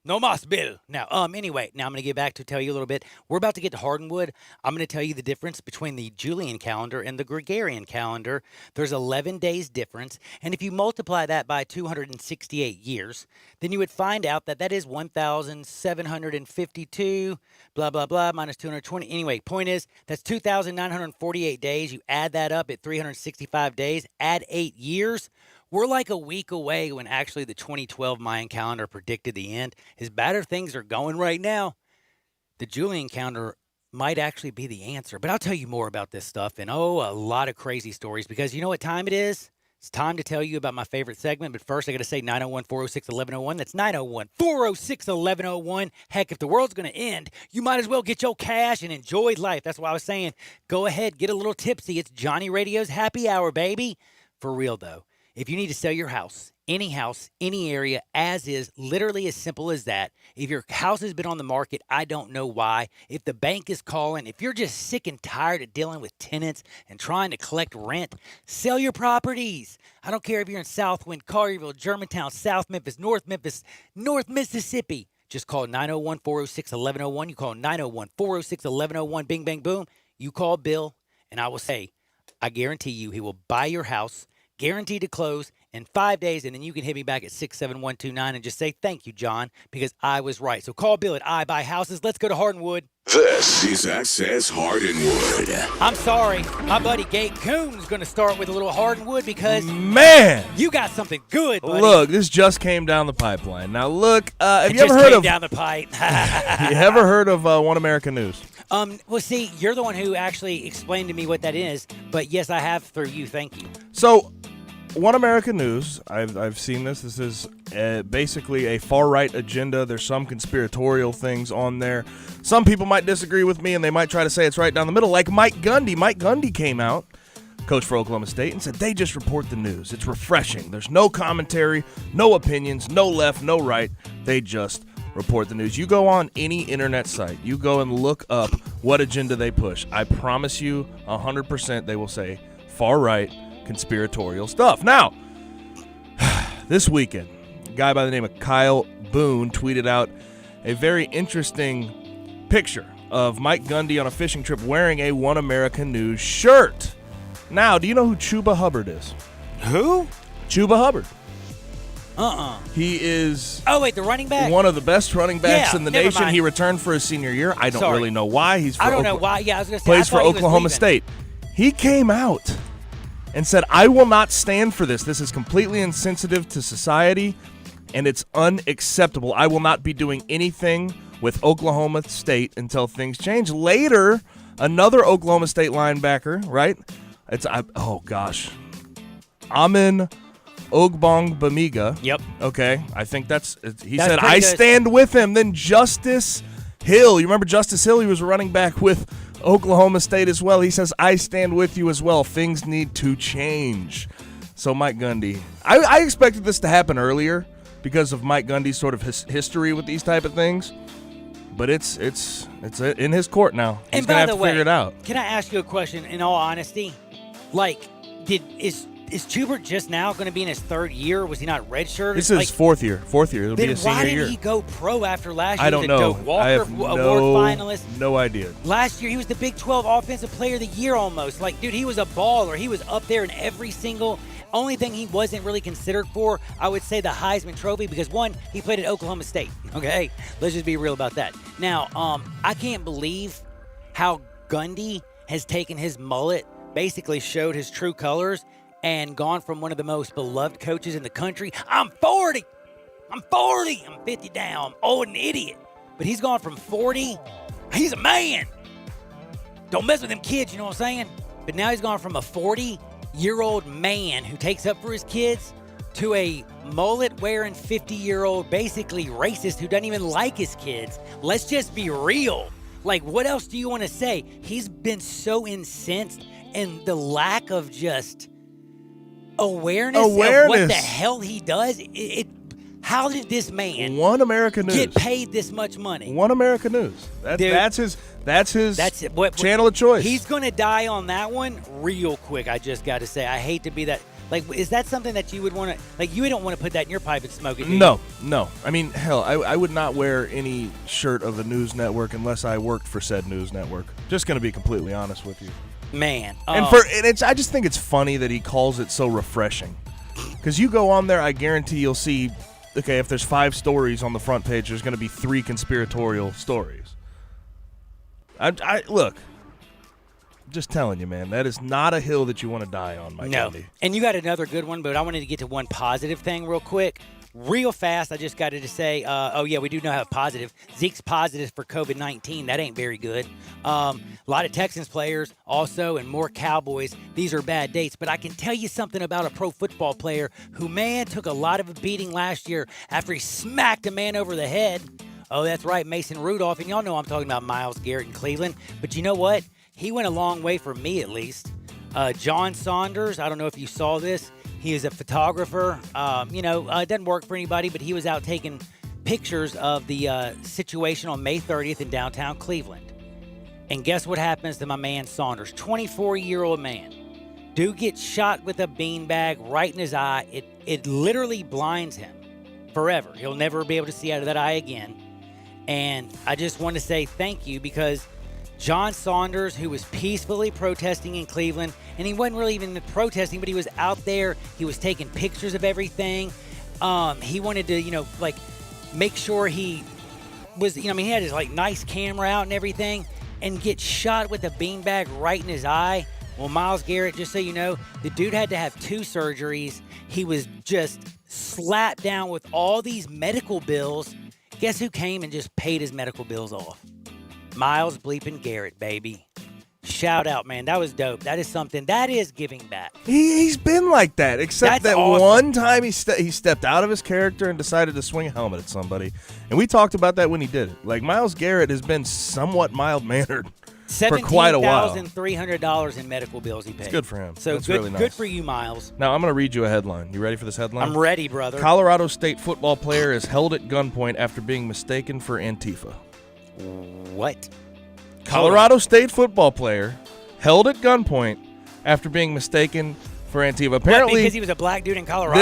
Bill. Now, anyway, now I'm going to get back to tell you a little bit. We're about to get to Hardwood. I'm going to tell you the difference between the Julian calendar and the Gregorian calendar. There's 11 days difference, and if you multiply that by 268 years, then you would find out that is 1,752, blah, blah, blah, minus 220. Anyway, point is, that's 2,948 days. You add that up at 365 days, add 8 years. We're like a week away when actually the 2012 Mayan calendar predicted the end. As bad as things are going right now, the Julian calendar might actually be the answer. But I'll tell you more about this stuff and, a lot of crazy stories, because you know what time it is? It's time to tell you about my favorite segment. But first, I got to say 901-406-1101. That's 901-406-1101. Heck, if the world's going to end, you might as well get your cash and enjoy life. That's why I was saying, go ahead, get a little tipsy. It's Johnny Radio's Happy Hour, baby. For real, though. If you need to sell your house, any area, as is, literally as simple as that. If your house has been on the market, I don't know why. If the bank is calling, if you're just sick and tired of dealing with tenants and trying to collect rent, sell your properties. I don't care if you're in Southwind, Collierville, Germantown, South Memphis, North Mississippi. Just call 901-406-1101. You call 901-406-1101. Bing, bang, boom. You call Bill, and I will say, I guarantee you he will buy your house, guaranteed to close in 5 days, and then you can hit me back at 67129 and just say thank you, John, because I was right. So call Bill at I Buy Houses. Let's go to Hardwood. This is Access Hardwood. I'm sorry. My buddy Gabe Coon's going to start with a little Hardwood because, man, you got something good, buddy. Look, this just came down the pipeline. Now, look, have It you ever just heard came of down the pipe. you ever heard of One America News? Well, see, you're the one who actually explained to me what that is, but yes, I have through you. Thank you. So, One America News, I've seen this. This is basically a far-right agenda. There's some conspiratorial things on there. Some people might disagree with me, and they might try to say it's right down the middle, like Mike Gundy. Mike Gundy came out, coach for Oklahoma State, and said they just report the news. It's refreshing. There's no commentary, no opinions, no left, no right. They just report the news. You go on any internet site, you go and look up what agenda they push. I promise you 100% they will say far-right conspiratorial stuff. Now, this weekend, a guy by the name of Kyle Boone tweeted out a very interesting picture of Mike Gundy on a fishing trip wearing a One America News shirt. Now, do you know who Chuba Hubbard is? Who? Chuba Hubbard. He is the running back? One of the best running backs in the never nation. mind. He returned for his senior year. I don't really know why. I don't know why. Yeah, I was going to say. Plays I for thought he was Oklahoma leaving. State. He came out and said, I will not stand for this. This is completely insensitive to society, and it's unacceptable. I will not be doing anything with Oklahoma State until things change. Later, another Oklahoma State linebacker, right? Amin Ogbongbemiga. Yep. Okay. I think he That's said, pretty I good. stand with him. Then Justice Hill. You remember Justice Hill? He was a running back with Oklahoma State as well. He says, I stand with you as well. Things need to change. So Mike Gundy. I expected this to happen earlier because of Mike Gundy's sort of history with these type of things. But it's in his court now. He's And going to by have the to way, figure it out. can I ask you a question in all honesty? Like, is Chubert just now going to be in his third year? Was he not redshirted? This is fourth year. It'll be Then a senior why year. didn't he go pro after last year? I don't He was a know. Doak Walker I have Award finalist. no idea. Last year, he was the Big 12 Offensive Player of the Year almost. Like, dude, he was a baller. He was up there in every single. Only thing he wasn't really considered for, I would say, the Heisman Trophy, because, one, he played at Oklahoma State. Okay? Let's just be real about that. Now, I can't believe how Gundy has taken his mullet, basically showed his true colors, and gone from one of the most beloved coaches in the country. I'm 40. I'm 50 down. I'm old and idiot. But he's gone from 40. He's a man. Don't mess with them kids, you know what I'm saying? But now he's gone from a 40-year-old man who takes up for his kids to a mullet-wearing 50-year-old basically racist who doesn't even like his kids. Let's just be real. Like, what else do you want to say? He's been so incensed, and the lack of just awareness of what the hell he does. How did this man One America News get paid this much money? One America News. That's his channel of choice. He's going to die on that one real quick, I just got to say. I hate to be that. Like, is that something that you would want to, like, you don't want to put that in your pipe and smoke it, do you? No. I mean, hell, I would not wear any shirt of a news network unless I worked for said news network. Just going to be completely honest with you. Man. I just think it's funny that he calls it so refreshing. Because you go on there, I guarantee you'll see, okay, if there's 5 stories on the front page, there's going to be 3 conspiratorial stories. Look, just telling you, man, that is not a hill that you want to die on, Mike Gundy. And you got another good one, but I wanted to get to one positive thing real quick. Real fast, I just got to say, we do know how positive. Zeke's positive for COVID-19. That ain't very good. A lot of Texans players also, and more Cowboys. These are bad dates. But I can tell you something about a pro football player who, man, took a lot of a beating last year after he smacked a man over the head. Oh, that's right, Mason Rudolph. And y'all know I'm talking about Myles Garrett in Cleveland. But you know what? He went a long way for me, at least. John Saunders, I don't know if you saw this. He is a photographer. It doesn't work for anybody, but he was out taking pictures of the situation on May 30th in downtown Cleveland. And guess what happens to my man Saunders? 24-year-old man. Dude gets shot with a beanbag right in his eye. It literally blinds him forever. He'll never be able to see out of that eye again. And I just want to say thank you because John Saunders, who was peacefully protesting in Cleveland, and he wasn't really even protesting, but he was out there. He was taking pictures of everything. He wanted to, make sure he was, he had his, nice camera out and everything, and get shot with a beanbag right in his eye. Well, Myles Garrett, just so you know, the dude had to have 2 surgeries. He was just slapped down with all these medical bills. Guess who came and just paid his medical bills off? Myles bleeping Garrett, baby. Shout out, man. That was dope. That is something. That is giving back. He's been like that, except That's that awesome. one time he stepped out of his character and decided to swing a helmet at somebody. And we talked about that when he did it. Like, Myles Garrett has been somewhat mild-mannered for quite a while. $17,300 in medical bills he paid. It's good for him. So That's good, really nice. good for you, Myles. Now, I'm going to read you a headline. You ready for this headline? I'm ready, brother. Colorado State football player is held at gunpoint after being mistaken for Antifa. What? Colorado State football player held at gunpoint after being mistaken for Antifa. Apparently, because he was a black dude in Colorado?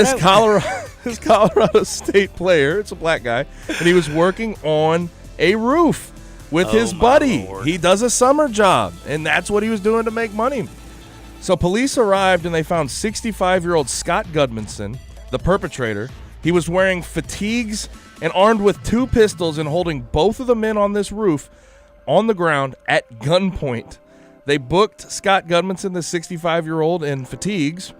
This Colorado State player, it's a black guy, and he was working on a roof with his buddy. Lord. He does a summer job, and that's what he was doing to make money. So police arrived, and they found 65-year-old Scott Gudmundson, the perpetrator. He was wearing fatigues and armed with 2 pistols and holding both of the men on this roof on the ground at gunpoint. They booked Scott Gudmundson, the 65-year-old, in fatigues.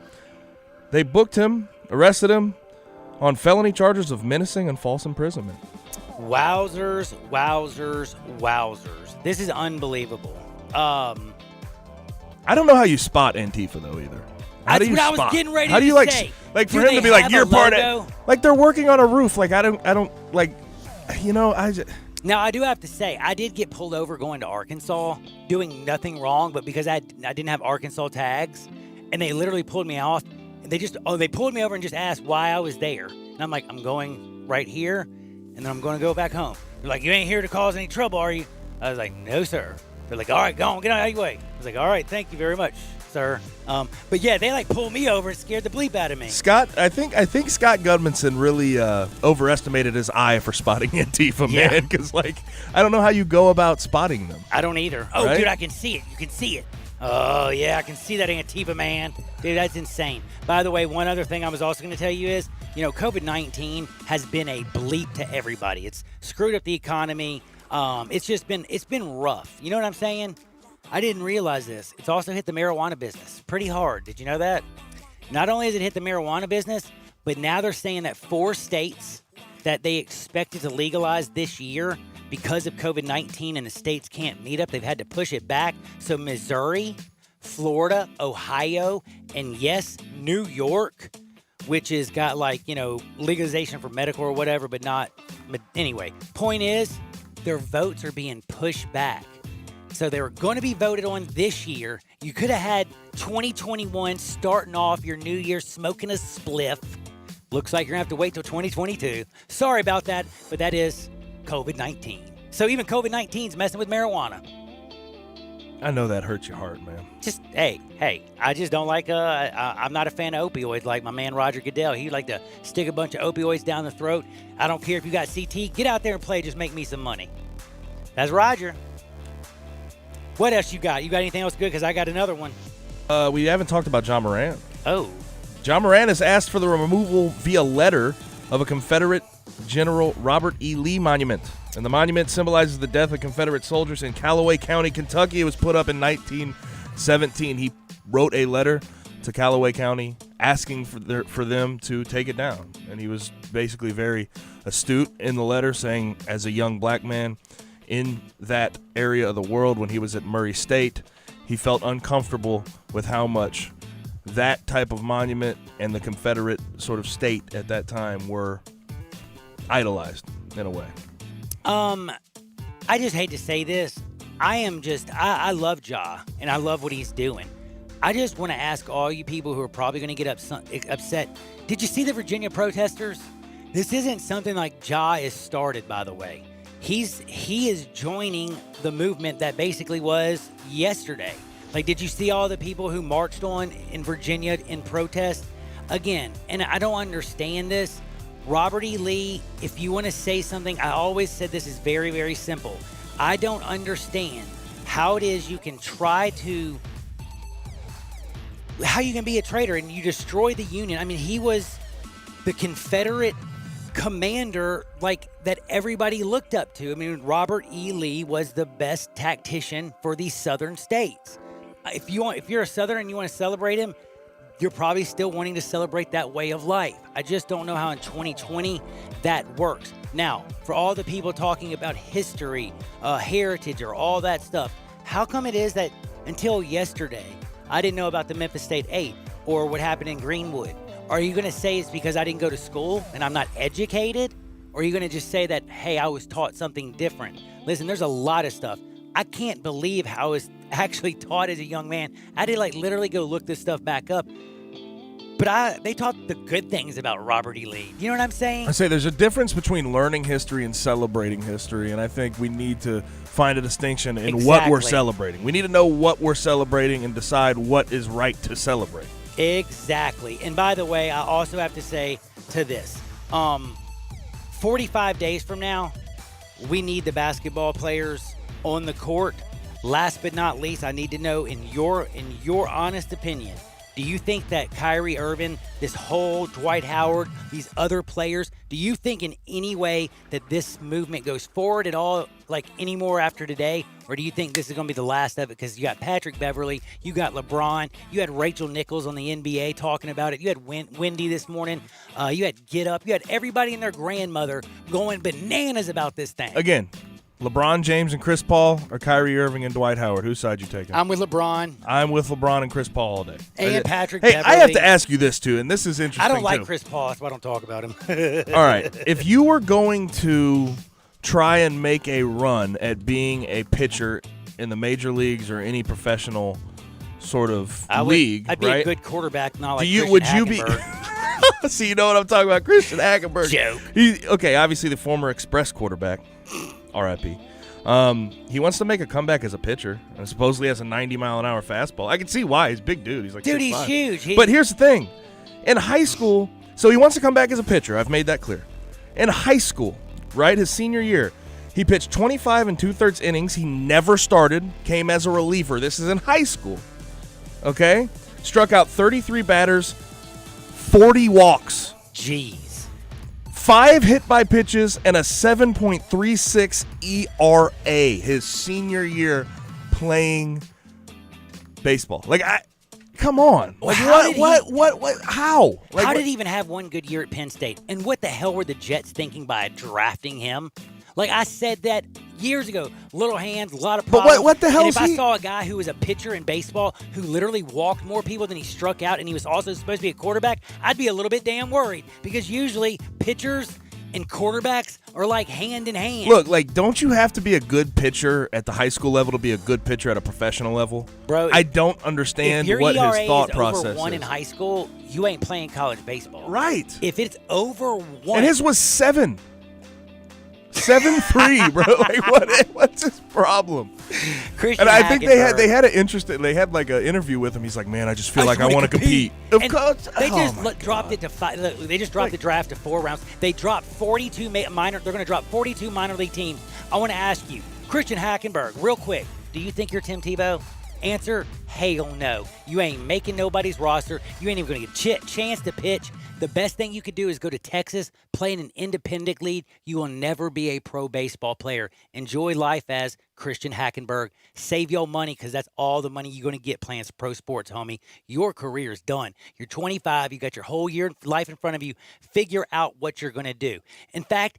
They booked him, arrested him on felony charges of menacing and false imprisonment. Wowzers, wowzers, wowzers. This is unbelievable. I don't know how you spot Antifa, though, either. How do you That's what spot? I was getting ready How do you to say. Like for Do him to they be like, have you're a part logo? of, like they're working on a roof. Like I don't like, I just. Now, I do have to say, I did get pulled over going to Arkansas, doing nothing wrong, but because I didn't have Arkansas tags, and they literally pulled me off, and they pulled me over and just asked why I was there. And I'm like, I'm going right here, and then I'm going to go back home. They're like, you ain't here to cause any trouble, are you? I was like, no, sir. They're like, all right, go on, get out of your way. I was like, all right, thank you very much, sir. But yeah, they pulled me over and scared the bleep out of me. Scott, I think Scott Gudmundson really overestimated his eye for spotting Antifa, man. Because I don't know how you go about spotting them. I don't either. Oh, right? dude, I can see it. You can see it. Oh, yeah, I can see that Antifa, man. Dude, that's insane. By the way, one other thing I was also going to tell you is, COVID-19 has been a bleep to everybody. It's screwed up the economy. It's been rough. You know what I'm saying? I didn't realize this. It's also hit the marijuana business pretty hard. Did you know that? Not only has it hit the marijuana business, but now they're saying that 4 states that they expected to legalize this year because of COVID-19 and the states can't meet up, they've had to push it back. So Missouri, Florida, Ohio, and yes, New York, which has got legalization for medical or whatever, but not. But anyway, point is, their votes are being pushed back. So they were going to be voted on this year. You could have had 2021 starting off your new year smoking a spliff. Looks like you're going to have to wait till 2022. Sorry about that, but that is COVID-19. So even COVID-19's messing with marijuana. I know that hurts your heart, man. Just, hey, I just don't like, I'm not a fan of opioids like my man Roger Goodell. He'd like to stick a bunch of opioids down the throat. I don't care if you got CT. Get out there and play. Just make me some money. That's Roger. What else you got? You got anything else good? Because I got another one. We haven't talked about John Moran. Oh. John Moran has asked for the removal via letter of a Confederate General Robert E. Lee monument. And the monument symbolizes the death of Confederate soldiers in Callaway County, Kentucky. It was put up in 1917. He wrote a letter to Callaway County asking for them to take it down. And he was basically very astute in the letter, saying as a young black man in that area of the world when he was at Murray State, he felt uncomfortable with how much that type of monument and the Confederate sort of state at that time were idolized in a way. I just hate to say this. I love Ja, and I love what he's doing. I just want to ask all you people who are probably going to get upset. Did you see the Virginia protesters? This isn't something like Ja is started, by the way. He is joining the movement that basically was yesterday. Did you see all the people who marched on in Virginia in protest? Again, and I don't understand this. Robert E. Lee, if you want to say something, I always said this is very, very simple. I don't understand how it is you can how you can be a traitor and you destroy the Union. I mean, he was the Confederate commander that everybody looked up to. I mean, Robert E. Lee was the best tactician for these southern states. If you're a Southern and you want to celebrate him, you're probably still wanting to celebrate that way of life. I just don't know how in 2020 that works. Now, for all the people talking about history, heritage, or all that stuff, how come it is that until yesterday, I didn't know about the Memphis State 8 or what happened in Greenwood? Are you going to say it's because I didn't go to school and I'm not educated? Or are you going to just say that, hey, I was taught something different? Listen, there's a lot of stuff. I can't believe how I was actually taught as a young man. I had to literally go look this stuff back up. But they taught the good things about Robert E. Lee. You know what I'm saying? I say there's a difference between learning history and celebrating history, and I think we need to find a distinction in what we're celebrating. We need to know what we're celebrating and decide what is right to celebrate. Exactly. And by the way, I also have to say to this, 45 days from now, we need the basketball players on the court. Last but not least, I need to know in your honest opinion, do you think that Kyrie Irving, this whole Dwight Howard, these other players, do you think in any way that this movement goes forward at all, anymore after today? Or do you think this is going to be the last of it? Because you got Patrick Beverly, you got LeBron, you had Rachel Nichols on the NBA talking about it, you had Wendy this morning, you had Get Up, you had everybody and their grandmother going bananas about this thing. Again, LeBron James and Chris Paul, or Kyrie Irving and Dwight Howard? Whose side you taking? I'm with LeBron. I'm with LeBron and Chris Paul all day. And Patrick Hey, Beverly. I have to ask you this, too, and this is interesting, I don't like too. Chris Paul, so I don't talk about him. All right. If you were going to try and make a run at being a pitcher in the major leagues or any professional sort of league, I'd be right? a good quarterback, not like Would Christian you be? See, you know what I'm talking about, Christian Hackenberg. Joke. Okay, obviously the former Express quarterback, R.I.P. He wants to make a comeback as a pitcher, and supposedly has a 90-mile-an-hour fastball. I can see why. He's a big dude. He's like Dude, 6'5". he's huge. But here's the thing. In high school, so he wants to come back as a pitcher. I've made that clear. In high school, right, his senior year, he pitched 25 2/3 innings. He never started, came as a reliever. This is in high school, okay? Struck out 33 batters, 40 walks. Jeez. 5 hit-by pitches, and a 7.36 ERA his senior year playing baseball. Come on. How? How did he even have one good year at Penn State? And what the hell were the Jets thinking by drafting him? I said that years ago. Little hands, a lot of problems. But what the hell and is if I he? saw a guy who was a pitcher in baseball who literally walked more people than he struck out, and he was also supposed to be a quarterback, I'd be a little bit damn worried. Because usually pitchers and quarterbacks are like hand in hand. Look, don't you have to be a good pitcher at the high school level to be a good pitcher at a professional level? Bro, I don't understand what ERA his thought is process over 1 is. in high school, you ain't playing college baseball. Right. If it's over 1. And his was 7. 7-3, bro. What's his problem? Christian and I think they had Hackenberg. an interview with him. He's like, man, I just feel like I want to compete. Of course. They just dropped it to 5. Look, they just dropped the draft to 4 rounds. They dropped 42 minor. They're going to drop 42 minor league teams. I want to ask you, Christian Hackenberg, real quick. Do you think you're Tim Tebow? Answer: hell no. You ain't making nobody's roster. You ain't even going to get a chance to pitch. The best thing you could do is go to Texas, play in an independent league. You will never be a pro baseball player. Enjoy life as Christian Hackenberg. Save your money because that's all the money you're going to get playing pro sports, homie. Your career is done. You're 25. You got your whole year life in front of you. Figure out what you're going to do. In fact,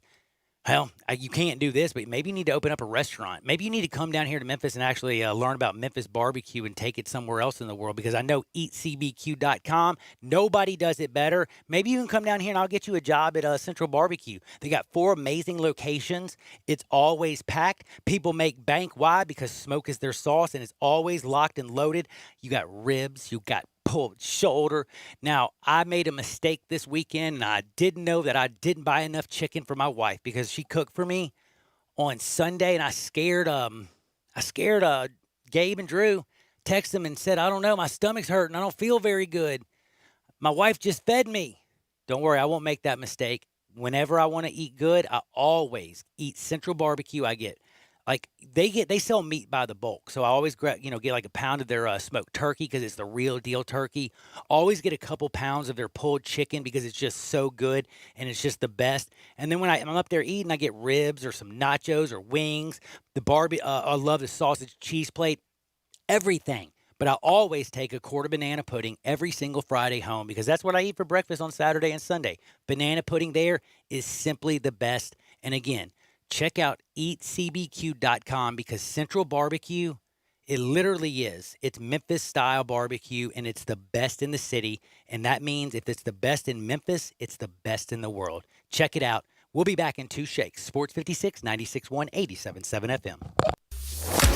well, you can't do this, but maybe you need to open up a restaurant. Maybe you need to come down here to Memphis and actually learn about Memphis barbecue and take it somewhere else in the world, because I know eatcbq.com. Nobody does it better. Maybe you can come down here and I'll get you a job at Central Barbecue. They got 4 amazing locations. It's always packed. People make bank. Why? Because smoke is their sauce, and it's always locked and loaded. You got ribs. You got pulled shoulder. Now, I made a mistake this weekend, and I didn't know that I didn't buy enough chicken for my wife because she cooked for me on Sunday, and I scared Gabe and Drew. Texted them and said, I don't know, my stomach's hurting. I don't feel very good. My wife just fed me. Don't worry, I won't make that mistake. Whenever I want to eat good, I always eat Central Barbecue. I get Like they sell meat by the bulk, so I always get like a pound of their smoked turkey because it's the real deal turkey. Always get a couple pounds of their pulled chicken because it's just so good and it's just the best. And then when I'm up there eating, I get ribs or some nachos or wings. The barbecue, I love the sausage cheese plate, everything. But I always take a quarter banana pudding every single Friday home because that's what I eat for breakfast on Saturday and Sunday. Banana pudding there is simply the best. And again, check out eatcbq.com because Central Barbecue, it literally is. It's Memphis-style barbecue, and it's the best in the city. And that means if it's the best in Memphis, it's the best in the world. Check it out. We'll be back in 2 shakes. Sports 56, 96.1, 87.7 FM.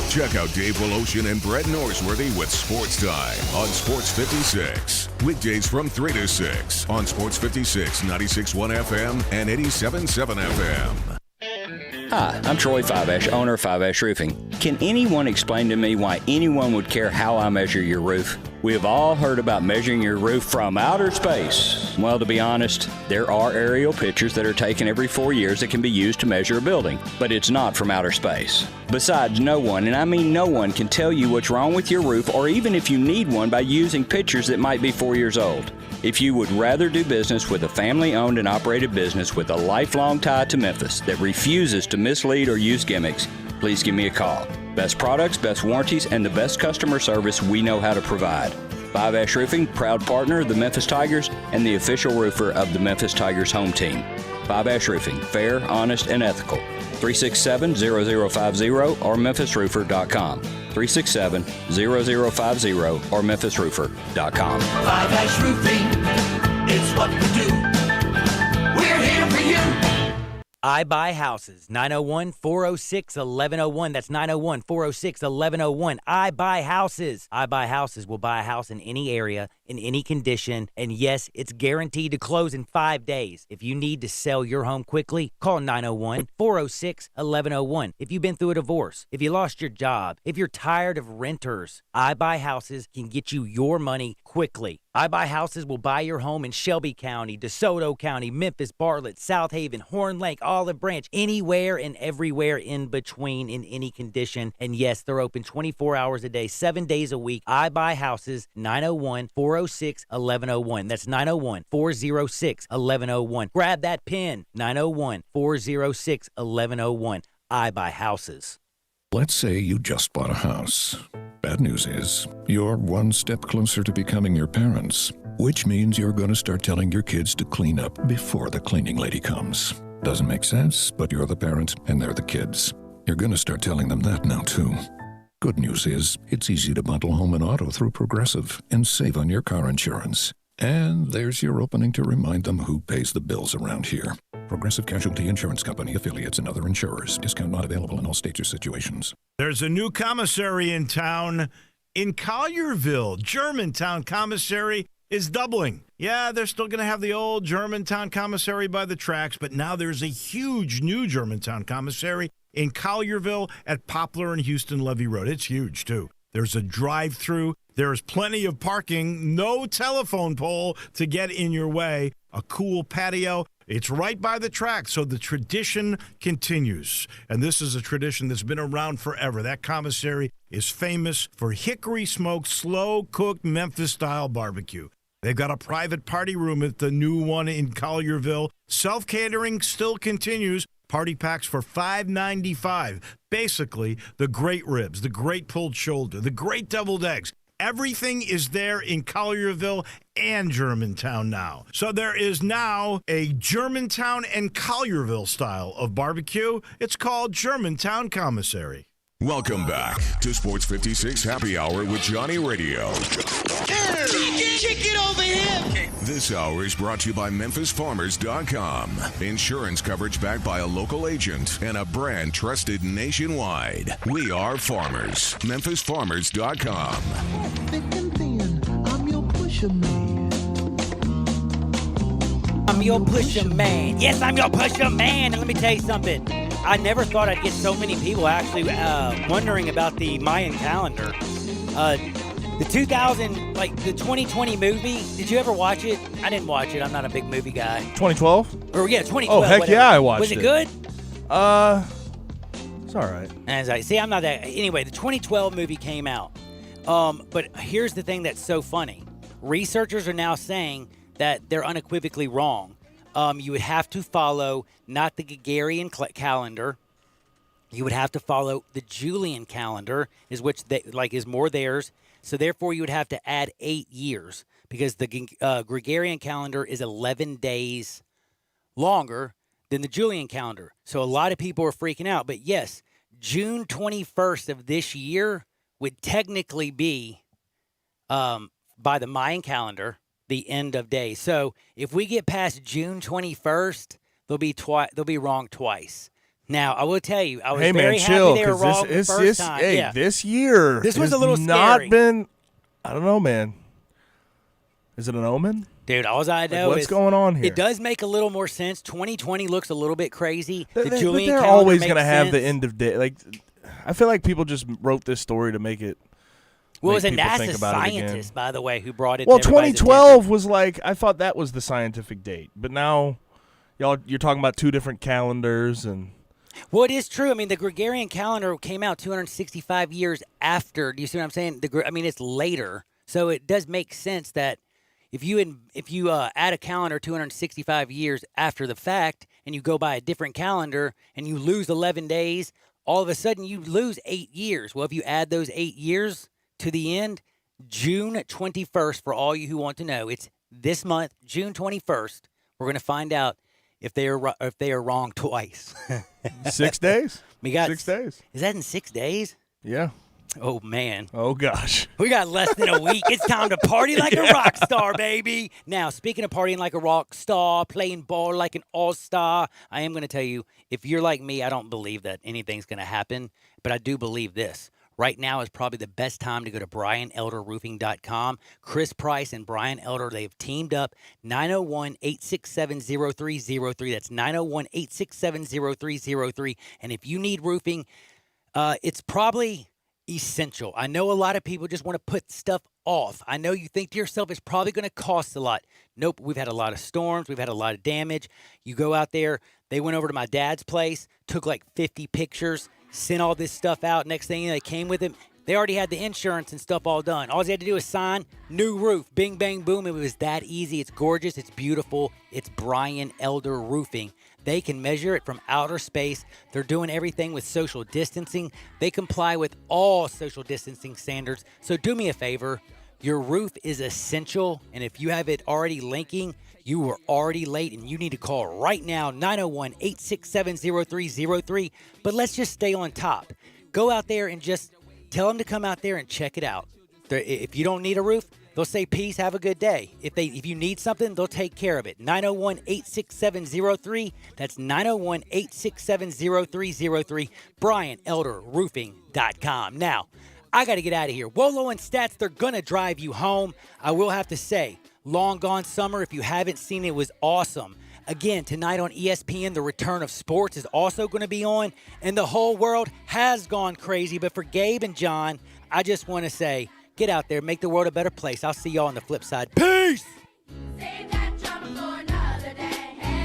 Check out Dave Woloshin and Brett Norsworthy with Sports Time on Sports 56. Weekdays from 3 to 6 on Sports 56, 96.1 FM and 87.7 FM. Hi, I'm Troy Fiveash, owner of Fiveash Roofing. Can anyone explain to me why anyone would care how I measure your roof? We have all heard about measuring your roof from outer space. Well, to be honest, there are aerial pictures that are taken every 4 years that can be used to measure a building, but it's not from outer space. Besides, no one, and I mean no one, can tell you what's wrong with your roof or even if you need one by using pictures that might be 4 years old. If you would rather do business with a family-owned and operated business with a lifelong tie to Memphis that refuses to mislead or use gimmicks, please give me a call. Best products, best warranties, and the best customer service we know how to provide. Fiveash Roofing, proud partner of the Memphis Tigers and the official roofer of the Memphis Tigers home team. Fiveash Roofing, fair, honest, and ethical. 367-0050 or memphisroofer.com. 367-0050 or memphisroofer.com. Fiveash Roofing, it's what we do. We're here for you. I Buy Houses, 901-406-1101. That's 901-406-1101. I Buy Houses. I Buy Houses will buy a house in any area, in any condition, and yes, it's guaranteed to close in 5 days. If you need to sell your home quickly, call 901-406-1101. If you've been through a divorce, if you lost your job, if you're tired of renters, I Buy Houses can get you your money quickly. I Buy Houses will buy your home in Shelby County, DeSoto County, Memphis, Bartlett, South Haven, Horn Lake, Olive Branch, anywhere and everywhere in between in any condition. And yes, they're open 24 hours a day, 7 days a week. I Buy Houses, 901-406-1101. That's 901-406-1101. Grab that pen, 901-406-1101. I Buy Houses. Let's say you just bought a house. Bad news is, you're one step closer to becoming your parents, which means you're going to start telling your kids to clean up before the cleaning lady comes. Doesn't make sense, but you're the parent and they're the kids. You're going to start telling them that now, too. Good news is, it's easy to bundle home and auto through Progressive and save on your car insurance. And there's your opening to remind them who pays the bills around here. Progressive Casualty Insurance Company, affiliates, and other insurers. Discount not available in all states or situations. There's a new commissary in town in Collierville. Germantown Commissary is doubling. Yeah, they're still going to have the old Germantown Commissary by the tracks, but now there's a huge new Germantown Commissary in Collierville at Poplar and Houston Levy Road. It's huge, too. There's a drive-through. There's plenty of parking. No telephone pole to get in your way. A cool patio. It's right by the track, so the tradition continues. And this is a tradition that's been around forever. That commissary is famous for hickory-smoked, slow-cooked Memphis-style barbecue. They've got a private party room at the new one in Collierville. Self-catering still continues. Party packs for $5.95. Basically, the great ribs, the great pulled shoulder, the great deviled eggs. Everything is there in Collierville and Germantown now. So there is now a Germantown and Collierville style of barbecue. It's called Germantown Commissary. Welcome back to Sports 56 Happy Hour with Johnny Radio. Kick it over here. This hour is brought to you by MemphisFarmers.com. Insurance coverage backed by a local agent and a brand trusted nationwide. We are farmers. MemphisFarmers.com. Thick and thin, I'm your pusher man. I'm your pusher man. Yes, I'm your pusher man. And let me tell you something. I never thought I'd get so many people actually wondering about the Mayan calendar. The 2020 movie, did you ever watch it? I didn't watch it. I'm not a big movie guy. 2012? Or yeah, 2012. Oh, heck whatever. yeah, I watched it. Was it good? It's all right. As I see, I'm not that. Anyway, the 2012 movie came out. But here's the thing that's so funny. Researchers are now saying that they're unequivocally wrong. You would have to follow not the Gregorian calendar. You would have to follow the Julian calendar, is more theirs. So therefore, you would have to add 8 years because the Gregorian calendar is 11 days longer than the Julian calendar. So a lot of people are freaking out. But yes, June 21st of this year would technically be, by the Mayan calendar, the end of days. So if we get past June 21st, they'll be wrong twice. Now, I will tell you, I was very happy they were wrong the first time. Hey, this year this was a little not scary. Been, I don't know, man. Is it an omen? Dude, all I know what's is going on here? It does make a little more sense. 2020 looks a little bit crazy. But The Julian they're calendar always going to have the end of day. Like, I feel like people just wrote this story to make it. Well, it was a make people NASA think about it again. scientist, by the way, who brought it Well, to everybody's 2012 was like, I thought that was the scientific date. But now, you're talking about two different calendars. And well, it is true. I mean, the Gregorian calendar came out 265 years after. Do you see what I'm saying? It's later. So it does make sense that if you add a calendar 265 years after the fact and you go by a different calendar and you lose 11 days, all of a sudden you lose 8 years. Well, if you add those 8 years to the end, June 21st, for all you who want to know, it's this month, June 21st. We're going to find out if they are wrong twice. 6 days? 6 days. Is that in 6 days? Yeah. Oh, man. Oh, gosh. We got less than a week. It's time to party like a rock star, baby. Now, speaking of partying like a rock star, playing ball like an all-star, I am going to tell you, if you're like me, I don't believe that anything's going to happen, but I do believe this. Right now is probably the best time to go to BrianElderRoofing.com. Chris Price and Brian Elder, they've teamed up. 901-867-0303. That's 901-867-0303. And if you need roofing, it's probably essential. I know a lot of people just want to put stuff off. I know you think to yourself it's probably going to cost a lot. Nope, we've had a lot of storms. We've had a lot of damage. You go out there. They went over to my dad's place, took like 50 pictures, sent all this stuff out. Next thing you know, they came with it. They already had the insurance and stuff all done. All they had to do was sign, new roof, bing, bang, boom. It was that easy. It's gorgeous. It's beautiful. It's Brian Elder Roofing. They can measure it from outer space. They're doing everything with social distancing. They comply with all social distancing standards. So do me a favor. Your roof is essential, and if you have it already linking, you were already late, and you need to call right now, 901-867-0303. But let's just stay on top. Go out there and just tell them to come out there and check it out. If you don't need a roof, they'll say, peace, have a good day. If you need something, they'll take care of it. 901-867-03. That's 901-867-0303. BrianElderRoofing.com. Now, I got to get out of here. Wolo and Stats, they're going to drive you home. I will have to say, Long Gone Summer, if you haven't seen it, was awesome. Again, tonight on ESPN, the return of sports is also going to be on, and the whole world has gone crazy. But for Gabe and John, I just want to say, get out there, make the world a better place. I'll see y'all on the flip side. Peace!